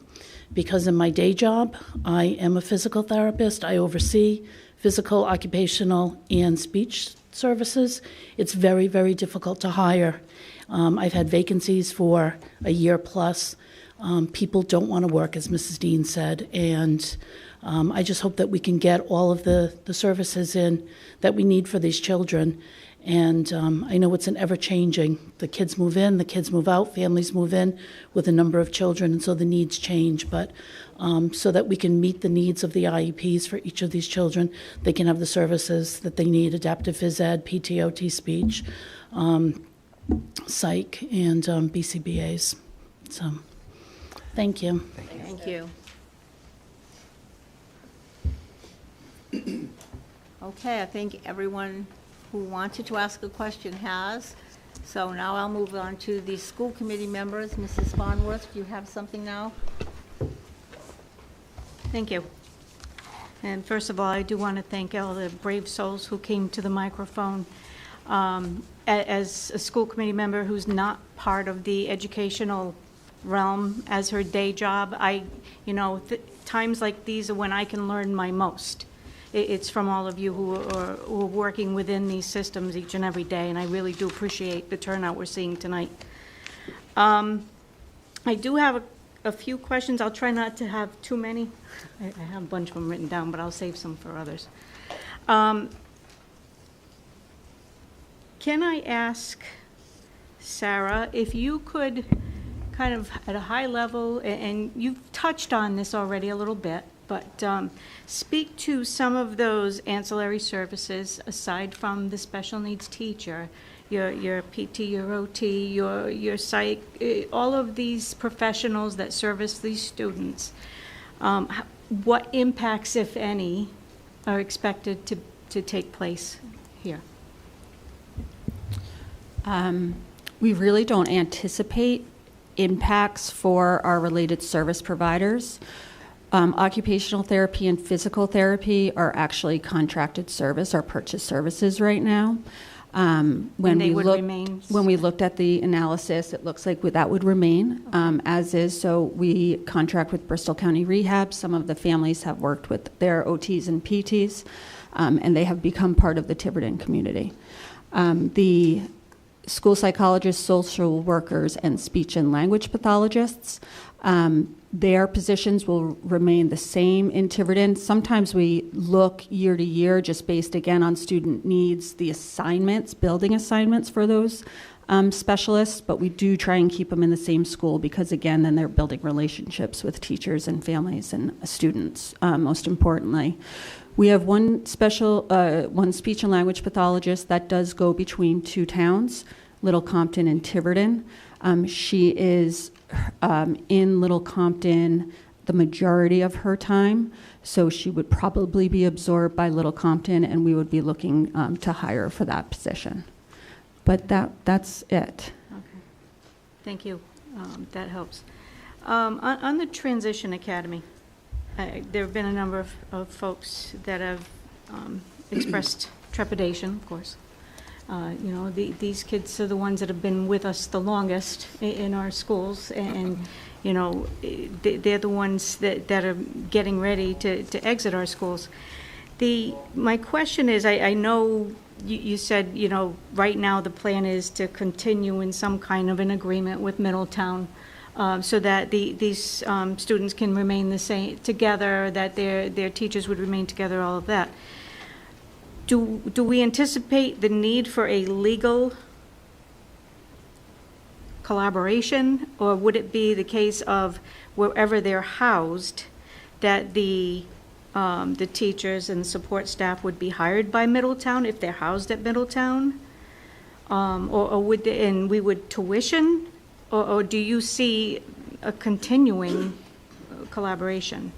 because in my day job, I am a physical therapist. I oversee physical, occupational, and speech services. It's very, very difficult to hire. I've had vacancies for a year plus. People don't want to work, as Mrs. Dean said, and I just hope that we can get all of the services in that we need for these children. And I know it's an ever-changing. The kids move in, the kids move out, families move in with a number of children, and so the needs change. But so that we can meet the needs of the IEPs for each of these children, they can have the services that they need, adaptive phys ed, PTOT speech, psych, and BCBAs. So, thank you. Thank you. Okay, I think everyone who wanted to ask a question has. So now I'll move on to the school committee members. Mrs. Farnworth, do you have something now? Thank you. And first of all, I do want to thank all the brave souls who came to the microphone. As a school committee member who's not part of the educational realm as her day job, times like these are when I can learn my most. It's from all of you who are working within these systems each and every day, and I really do appreciate the turnout we're seeing tonight. I do have a few questions. I'll try not to have too many. I have a bunch of them written down, but I'll save some for others. Can I ask Sarah if you could kind of at a high level, and you've touched on this already a little bit, but speak to some of those ancillary services aside from the special needs teacher, your PT, your OT, your psych, all of these professionals that service these students. What impacts, if any, are expected to take place here? We really don't anticipate impacts for our related service providers. Occupational therapy and physical therapy are actually contracted service or purchase services right now. When they we would looked, remain? when we looked at the analysis, it looks like that would remain as is. So we contract with Bristol County Rehab. Some of the families have worked with their OTs and PTs, and they have become part of the Tiverton community. The school psychologists, social workers, and speech and language pathologists, their positions will remain the same in Tiverton. Sometimes we look year to year just based, again, on student needs, the assignments, building assignments for those specialists, but we do try and keep them in the same school because, again, then they're building relationships with teachers and families and students, most importantly. We have one speech and language pathologist that does go between two towns, Little Compton and Tiverton. She is in Little Compton the majority of her time, so she would probably be absorbed by Little Compton, and we would be looking to hire for that position. But that's it. Okay. Thank you. That helps. On the Transition Academy, there have been a number of folks that have expressed trepidation, of course. These kids are the ones that have been with us the longest in our schools, and they're the ones that are getting ready to exit our schools. My question is, I know you said, right now the plan is to continue in some kind of an agreement with Middletown, so that these students can remain the same together, that their teachers would remain together, all of that. Do we anticipate the need for a legal collaboration, or would it be the case of wherever they're housed, that the teachers and the support staff would be hired by Middletown if they're housed at Middletown, or would and we would tuition, or do you see a continuing collaboration?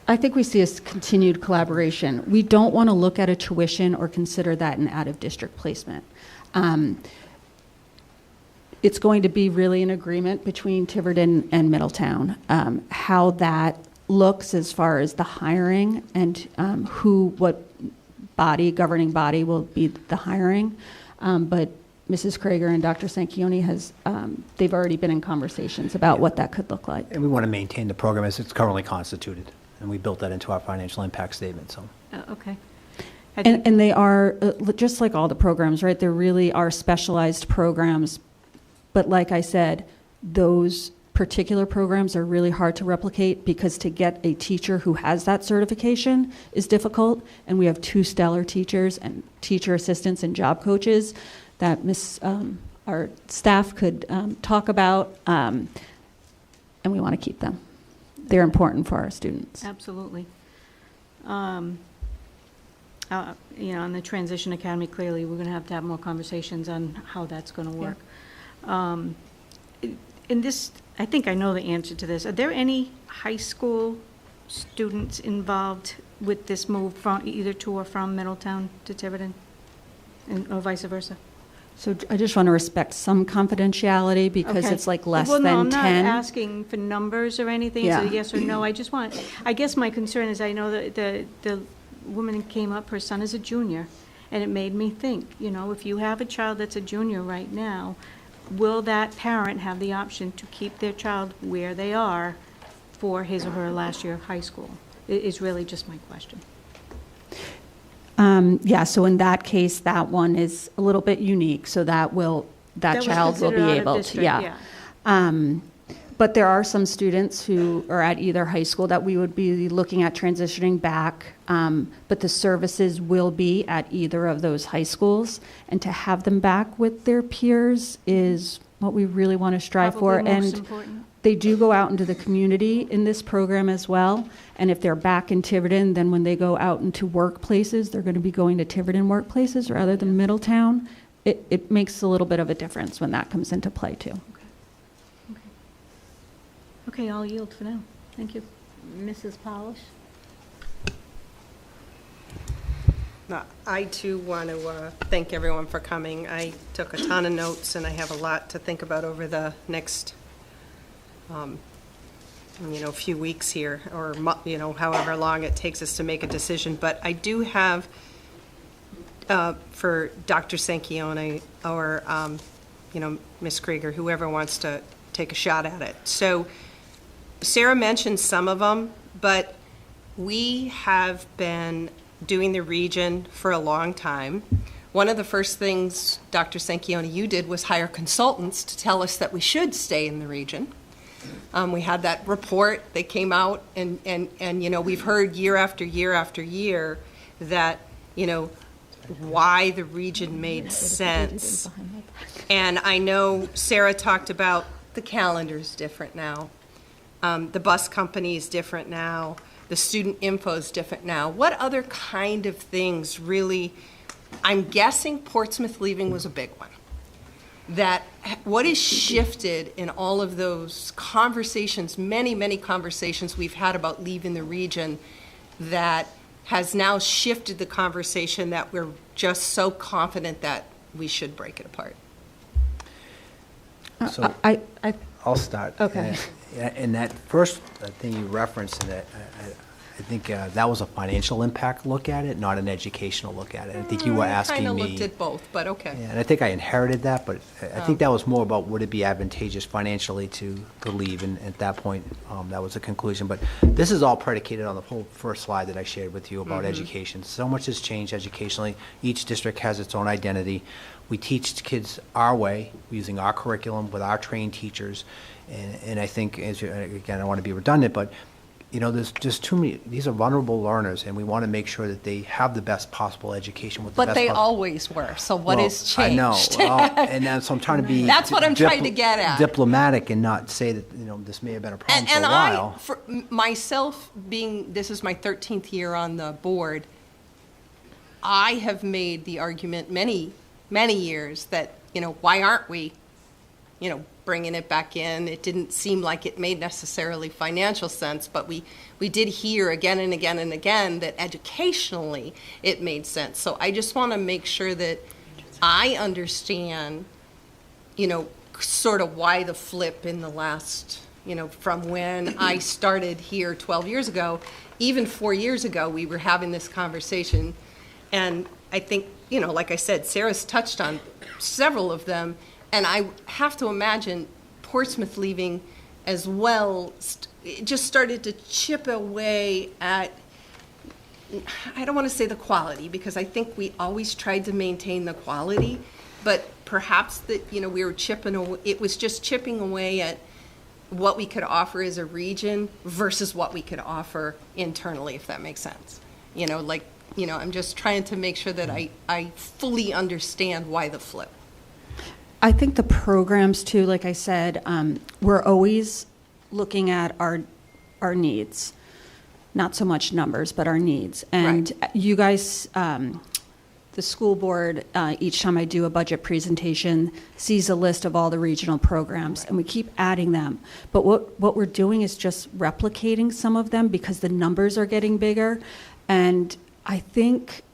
I think we see a continued collaboration. We don't want to look at a tuition or consider that an out-of-district placement. It's going to be really an agreement between Tiverton and Middletown. How that looks as far as the hiring and what governing body will be the hiring. But Mrs. Kraeger and Dr. Sanchioni they've already been in conversations about what that could look like. And we want to maintain the program as it's currently constituted, and we built that into our financial impact statement, so. Okay. And they are, just like all the programs, right? There really are specialized programs, but like I said, those particular programs are really hard to replicate because to get a teacher who has that certification is difficult, and we have 2 stellar teachers and teacher assistants and job coaches that our staff could talk about, and we want to keep them. They're important for our students. Absolutely. On the Transition Academy, clearly, we're going to have more conversations on how that's going to work. Yeah. In this, I think I know the answer to this. Are there any high school students involved with this move from either to or from Middletown to Tiverton, or vice versa? So I just want to respect some confidentiality because Okay. it's like less well, than no, I'm 10. not asking for numbers or anything, Yeah. so yes or no. I guess my concern is I know that the woman who came up, her son is a junior, and it made me think, if you have a child that's a junior right now, will that parent have the option to keep their child where they are for his or her last year of high school? Is really just my question. Yeah, so in that case, that one is a little bit unique, so that child will be able to, yeah. But there are some students who are at either high school that we would be looking at transitioning back, but the services will be at either of those high schools, and to have them back with their peers is what we really want to strive for. Probably most And important. they do go out into the community in this program as well, and if they're back in Tiverton, then when they go out into workplaces, they're going to be going to Tiverton workplaces rather than Middletown. It makes a little bit of a difference when that comes into play too. Okay, I'll yield for now. Thank you. Mrs. Polish? I too want to thank everyone for coming. I took a ton of notes, and I have a lot to think about over the next, few weeks here, or however long it takes us to make a decision. But I do have for Dr. Sanchioni or, Ms. Kraeger, whoever wants to take a shot at it. So Sarah mentioned some of them, but we have been doing the region for a long time. One of the first things, Dr. Sanchioni, you did was hire consultants to tell us that we should stay in the region. We had that report, they came out, and we've heard year after year after year that, why the region made sense. And I know Sarah talked about the calendar's different now. The bus company is different now. The student info is different now. What other kind of things really, I'm guessing Portsmouth leaving was a big one. That what is shifted in all of those conversations, many, many conversations we've had about leaving the region, that has now shifted the conversation that we're just so confident that we should break it apart? So I'll start. Okay. And that first thing you referenced, and I think that was a financial impact look at it, not an educational look at it. I think you were asking me. I kind of looked at both, but okay. Yeah, and I think I inherited that, but I think that was more about would it be advantageous financially to leave, and at that point, that was the conclusion. But this is all predicated on the whole first slide that I shared with you about education. So much has changed educationally. Each district has its own identity. We teach kids our way, using our curriculum with our trained teachers, and I think, again, I don't want to be redundant, but there's just too many. These are vulnerable learners, and we want to make sure that they have the best possible education with the best. But they always were. So what has changed? I know, and so I'm trying to be. That's what I'm trying to get at. Diplomatic, and not say that this may have been a problem for a while. And for myself, this is my 13th year on the board, I have made the argument many years that why aren't we, bringing it back in? It didn't seem like it made necessarily financial sense, but we did hear again and again and again that educationally it made sense. So I just want to make sure that I understand, sort of why the flip in the last, from when I started here 12 years ago, even 4 years ago, we were having this conversation. And I think, like I said, Sarah's touched on several of them. And I have to imagine Portsmouth leaving as well, it just started to chip away at, I don't want to say the quality, because I think we always tried to maintain the quality, but perhaps that, we were chipping away, it was just chipping away at what we could offer as a region versus what we could offer internally, if that makes sense. I'm just trying to make sure that I fully understand why the flip. I think the programs too, like I said, we're always looking at our needs, not so much numbers, but our needs. And you guys, the school board, each time I do a budget presentation, sees a list of all the regional programs, and we keep adding them. But what we're doing is just replicating some of them because the numbers are getting bigger. And I think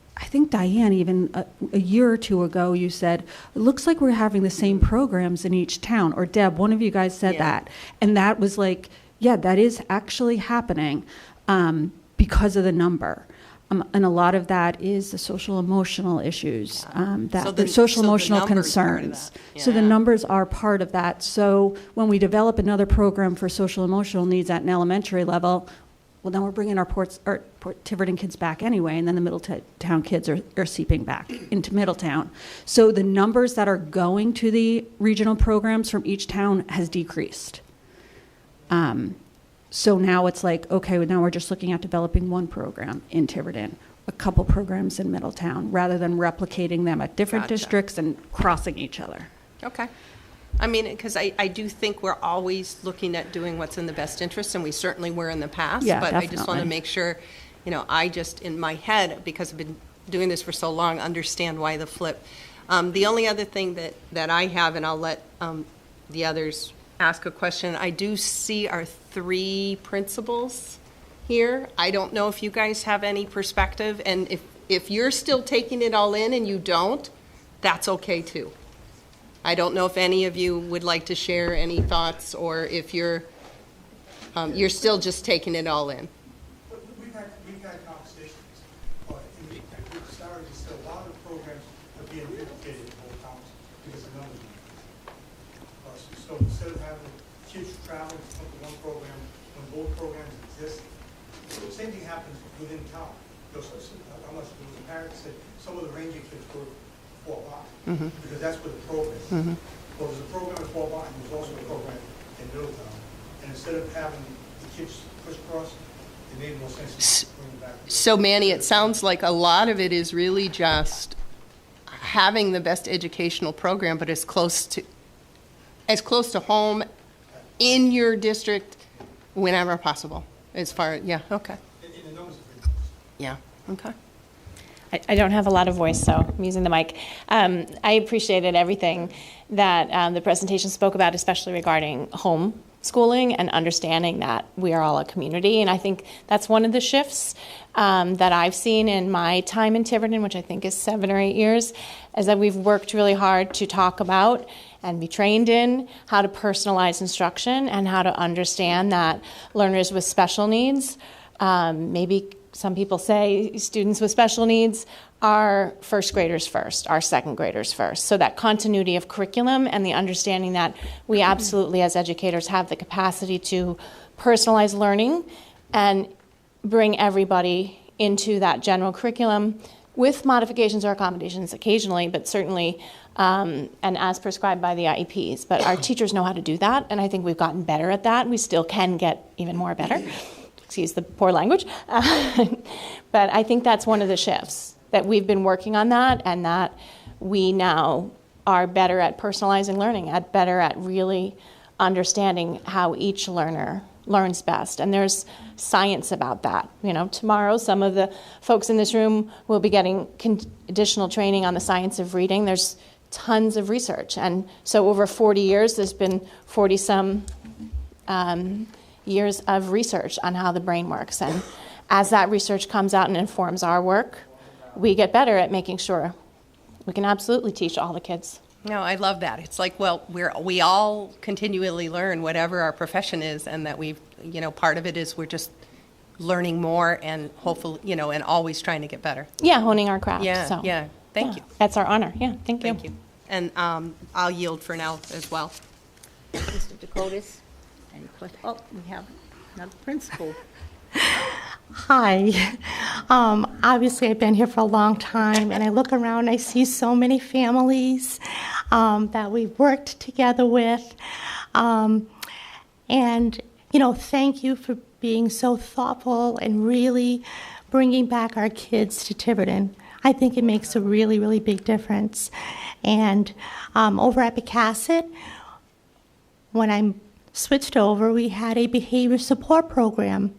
Diane, even a year or two ago, you said, it looks like we're having the same programs in each town. Or Deb, one of you guys said that. And that was like, yeah, that is actually happening because of the number. And a lot of that is the social emotional issues, the social emotional concerns. So the numbers are part of that. So when we develop another program for social emotional needs at an elementary level, well, then we're bringing our Tiverton kids back anyway, and then the Middletown kids are seeping back into Middletown. So the numbers that are going to the regional programs from each town has decreased. So now it's like, okay, now we're just looking at developing one program in Tiverton, a couple programs in Middletown, rather than replicating them at different districts and crossing each other. Okay. I mean, because I do think we're always looking at doing what's in the best interest, and we certainly were in the past. Yeah, but definitely. I just want to make sure, I just, in my head, because I've been doing this for so long, understand why the flip. The only other thing that I have, and I'll let the others ask a question, I do see our 3 principals here. I don't know if you guys have any perspective, and if you're still taking it all in and you don't, that's okay too. I don't know if any of you would like to share any thoughts, or if you're still just taking it all in. We've had conversations, but we started to see a lot of programs So instead of having kids travel from one program, when both programs exist, the same thing happens within town. How much there was a parent that said some of the Ranger kids were Fort Barton, because that's where the program is. Well, there's a program in Fort Barton, there's also a program in Middletown. And instead of having the kids crisscross, it made more sense to bring them back. So Manny, it sounds like a lot of it is really just having the best educational program, but as close to home in your district whenever possible. As far, yeah, okay. Yeah, okay. I don't have a lot of voice, so I'm using the mic. I appreciated everything that the presentation spoke about, especially regarding home schooling and understanding that we are all a community. And I think that's one of the shifts that I've seen in my time in Tiverton, which I think is 7 or 8 years, is that we've worked really hard to talk about and be trained in how to personalize instruction and how to understand that learners with special needs, maybe some people say students with special needs are first graders first, are second graders first. So that continuity of curriculum and the understanding that we absolutely as educators have the capacity to personalize learning and bring everybody into that general curriculum with modifications or accommodations occasionally, but certainly and as prescribed by the IEPs. But our teachers know how to do that, and I think we've gotten better at that. We still can get even more better. Excuse the poor language. But I think that's one of the shifts, that we've been working on that, and that we now are better at personalizing learning, better at really understanding how each learner learns best. And there's science about that. You know, tomorrow some of the folks in this room will be getting additional training on the science of reading. There's tons of research. And so over 40 years, there's been 40-some years of research on how the brain works. And as that research comes out and informs our work, we get better at making sure we can absolutely teach all the kids. No, I love that. It's like, well, we all continually learn whatever our profession is, and that part of it is we're just learning more and hopefully, and always trying to get better. Yeah, honing our craft. Yeah, so. yeah. Thank you. That's our honor. Yeah, thank you. Thank you. And I'll yield for now as well. Mr. Dakotas, any questions? Oh, we have another principal. Hi. Obviously, I've been here for a long time, and I look around and I see so many families that we've worked together with. And, thank you for being so thoughtful and really bringing back our kids to Tiverton. I think it makes a really, really big difference. And over at Picasset, when I switched over, we had a behavior support program.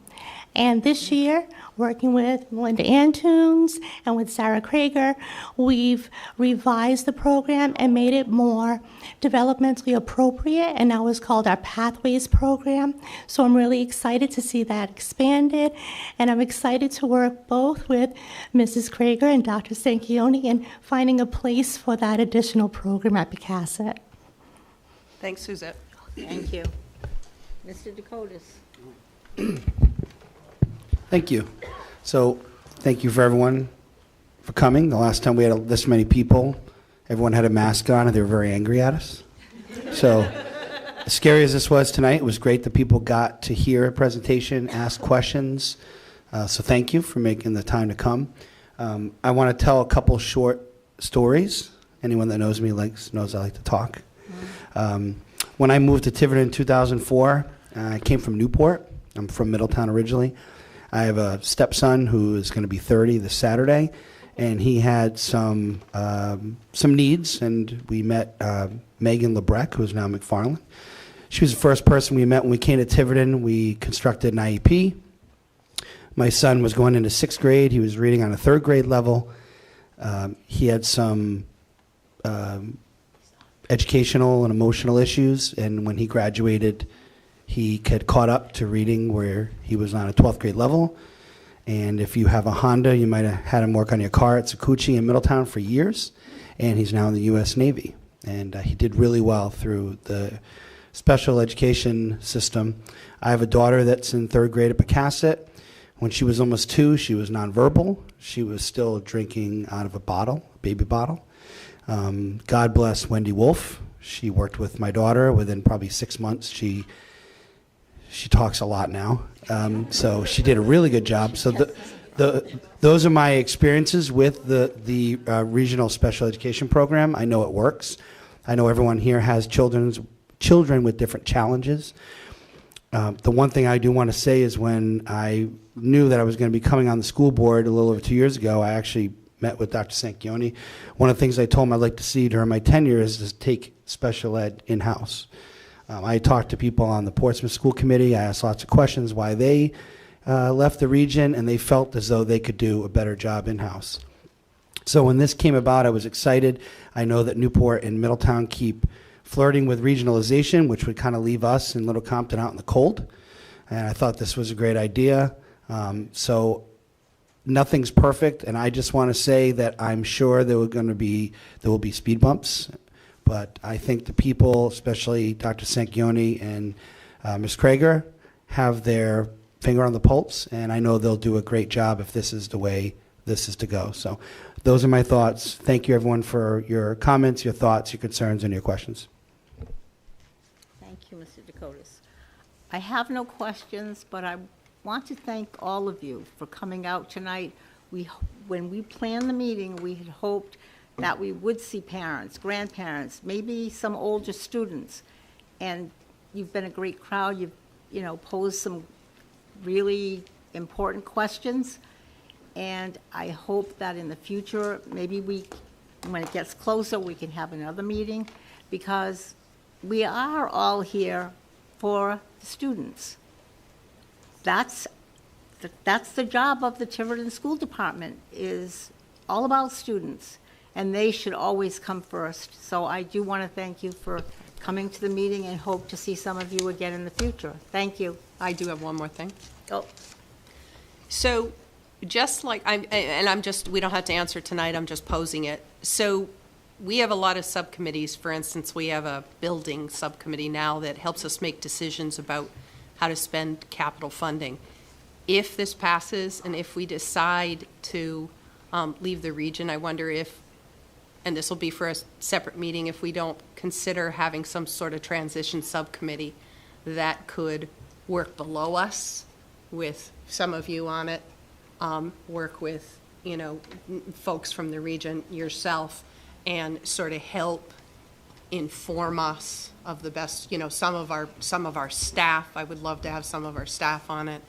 And this year, working with Melinda Antunes and with Sarah Kraeger, we've revised the program and made it more developmentally appropriate, and now it's called our Pathways program. So I'm really excited to see that expanded, and I'm excited to work both with Mrs. Kraeger and Dr. Sanchioni in finding a place for that additional program at Picasset. Thanks, Suzette. Thank you. Mr. Dakotas. Thank you. So thank you for everyone for coming. The last time we had this many people, everyone had a mask on and they were very angry at us. So as scary as this was tonight, it was great that people got to hear a presentation, ask questions. So thank you for making the time to come. I want to tell a couple short stories. Anyone that knows me knows I like to talk. When I moved to Tiverton in 2004, I came from Newport. I'm from Middletown originally. I have a stepson who is going to be 30 this Saturday, and he had some needs, and we met Megan Lebrecht, who is now McFarland. She was the first person we met when we came to Tiverton. We constructed an IEP. My son was going into 6th grade. He was reading on a 3rd grade level. He had some educational and emotional issues, and when he graduated, he had caught up to reading where he was on a 12th grade level. And if you have a Honda, you might have had him work on your car at Sakuchi in Middletown for years. And he's now in the U.S. Navy. And he did really well through the special education system. I have a daughter that's in 3rd grade at Picasset. When she was almost 2, she was nonverbal. She was still drinking out of a bottle, a baby bottle. God bless Wendy Wolf. She worked with my daughter. Within probably 6 months, she talks a lot now. So she did a really good job. So those are my experiences with the regional special education program. I know it works. I know everyone here has children with different challenges. The one thing I do want to say is when I knew that I was going to be coming on the school board a little over 2 years ago, I actually met with Dr. Sanchioni. One of the things I told him I'd like to see during my tenure is to take special ed in-house. I talked to people on the Portsmouth School Committee. I asked lots of questions why they left the region, and they felt as though they could do a better job in-house. So when this came about, I was excited. I know that Newport and Middletown keep flirting with regionalization, which would kind of leave us in Little Compton out in the cold. And I thought this was a great idea. So nothing's perfect, and I just want to say that I'm sure there will be speed bumps. But I think the people, especially Dr. Sanchioni and Ms. Kraeger, have their finger on the pulse, and I know they'll do a great job if this is the way this is to go. So those are my thoughts. Thank you, everyone, for your comments, your thoughts, your concerns, and your questions. Thank you, Mr. Dakotas. I have no questions, but I want to thank all of you for coming out tonight. When we planned the meeting, we had hoped that we would see parents, grandparents, maybe some older students. And you've been a great crowd. You've posed some really important questions. And I hope that in the future, maybe when it gets closer, we can have another meeting, because we are all here for the students. That's the job of the Tiverton School Department, is all about students, and they should always come first. So I do want to thank you for coming to the meeting and hope to see some of you again in the future. Thank you. I do have one more thing. Oh. So just like, we don't have to answer tonight, I'm just posing it. So we have a lot of subcommittees. For instance, we have a building subcommittee now that helps us make decisions about how to spend capital funding. If this passes and if we decide to leave the region, I wonder if, and this will be for a separate meeting, if we don't consider having some sort of transition subcommittee that could work below us with some of you on it, work with, folks from the region, yourself, and sort of help inform us of the best, some of our staff. I would love to have some of our staff on it,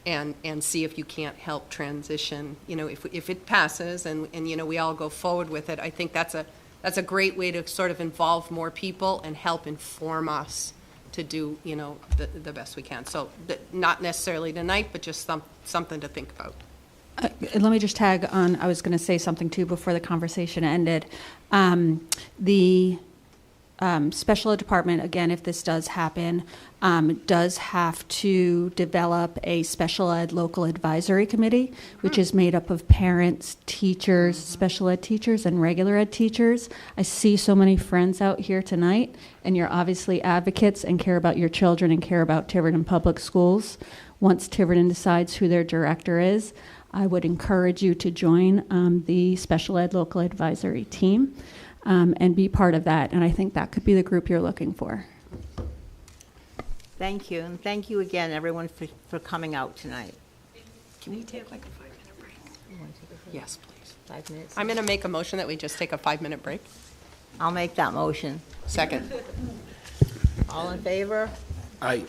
and see if you can't help transition, if it passes and we all go forward with it. I think that's a great way to sort of involve more people and help inform us to do, the best we can. So not necessarily tonight, but just something to think about. Let me just tag on. I was going to say something too before the conversation ended. The special ed department, again, if this does happen, does have to develop a special ed local advisory committee, which is made up of parents, teachers, special ed teachers, and regular ed teachers. I see so many friends out here tonight, and you're obviously advocates and care about your children and care about Tiverton Public Schools. Once Tiverton decides who their director is, I would encourage you to join the special ed local advisory team and be part of that. And I think that could be the group you're looking for. Thank you, and thank you again, everyone, for coming out tonight. Can we take like a 5-minute break? Yes, please. 5 minutes. I'm going to make a motion that we just take a 5-minute break. I'll make that motion. Second. All in favor? Aye.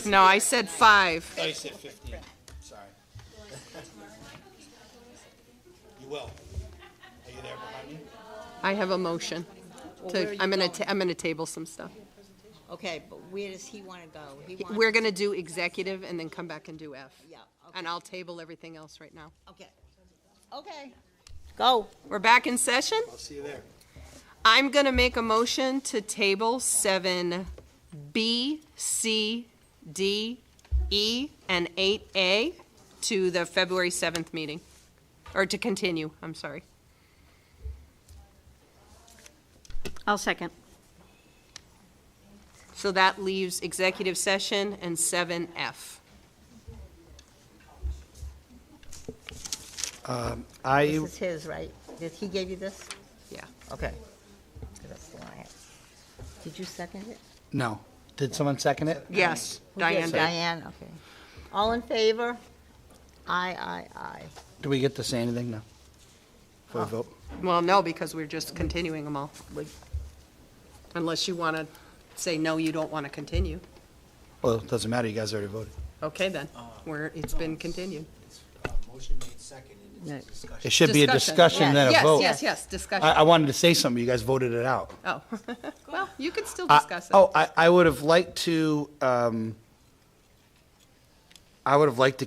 No, I said 5. Oh, you said 15. Sorry. You will. Are you there behind me? I have a motion. Well, where are you I'm going? gonna table some stuff. Okay, but where does he want to go? We're gonna do executive and then come back and do F. Yeah, And I'll table everything else right now. okay. Okay. Go. We're back in session? I'll see you there. I'm gonna make a motion to table 7B, C, D, E, and 8A to the February 7th meeting. Or to continue, I'm sorry. I'll second. So that leaves executive session and 7F. This is his, right? Did he give you this? Yeah. Okay. That's the one I have. Did you second it? No. Did someone second it? Yes, Who Diane did? did. Diane, okay. All in favor? Aye. Do we get to say anything? No. For a vote? Well, no, because we're just continuing them all. Unless you want to say, no, you don't want to continue. Well, it doesn't matter. You guys already voted. Okay, then. It's been continued. Motion made second. It should be a discussion, then a vote. Yes, discussion. I wanted to say something. You guys voted it out. Oh, well, you could still discuss it. I would have liked to,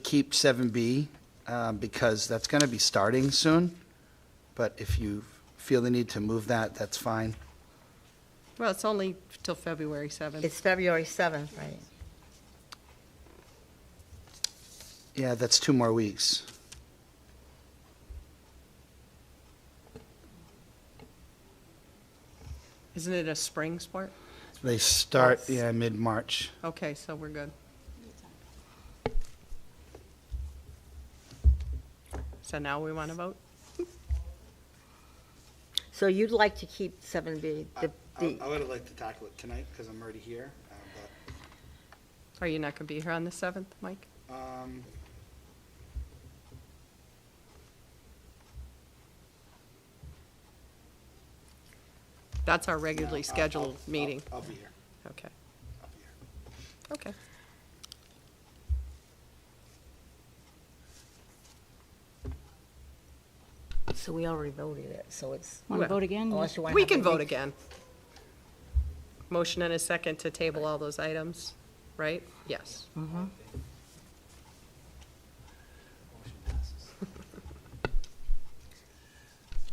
keep 7B, because that's going to be starting soon. But if you feel the need to move that, that's fine. Well, it's only till February 7th. It's February 7th, right? Yeah, that's 2 more weeks. Isn't it a spring sport? They start, mid-March. Okay, so we're good. So now we want to vote? So you'd like to keep 7B? I would have liked to tackle it tonight because I'm already here. Are you not going to be here on the 7th, Mike? That's our regularly scheduled meeting. I'll be here. Okay. I'll be here. Okay. So we already voted it, so it's. Want to vote again? Unless you want to We have a can vote re- again. Motion and a second to table all those items, right? Yes. Mhm.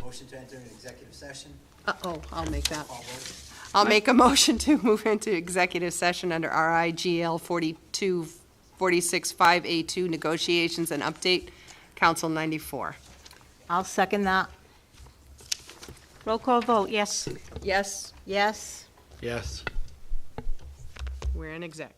Motion to enter an executive session. I'll make that. I'll make a motion to move into executive session under RIGL 42465A2, negotiations and update, Council 94. I'll second that. Roll call vote, yes. Yes, Yes. Yes. we're in exec.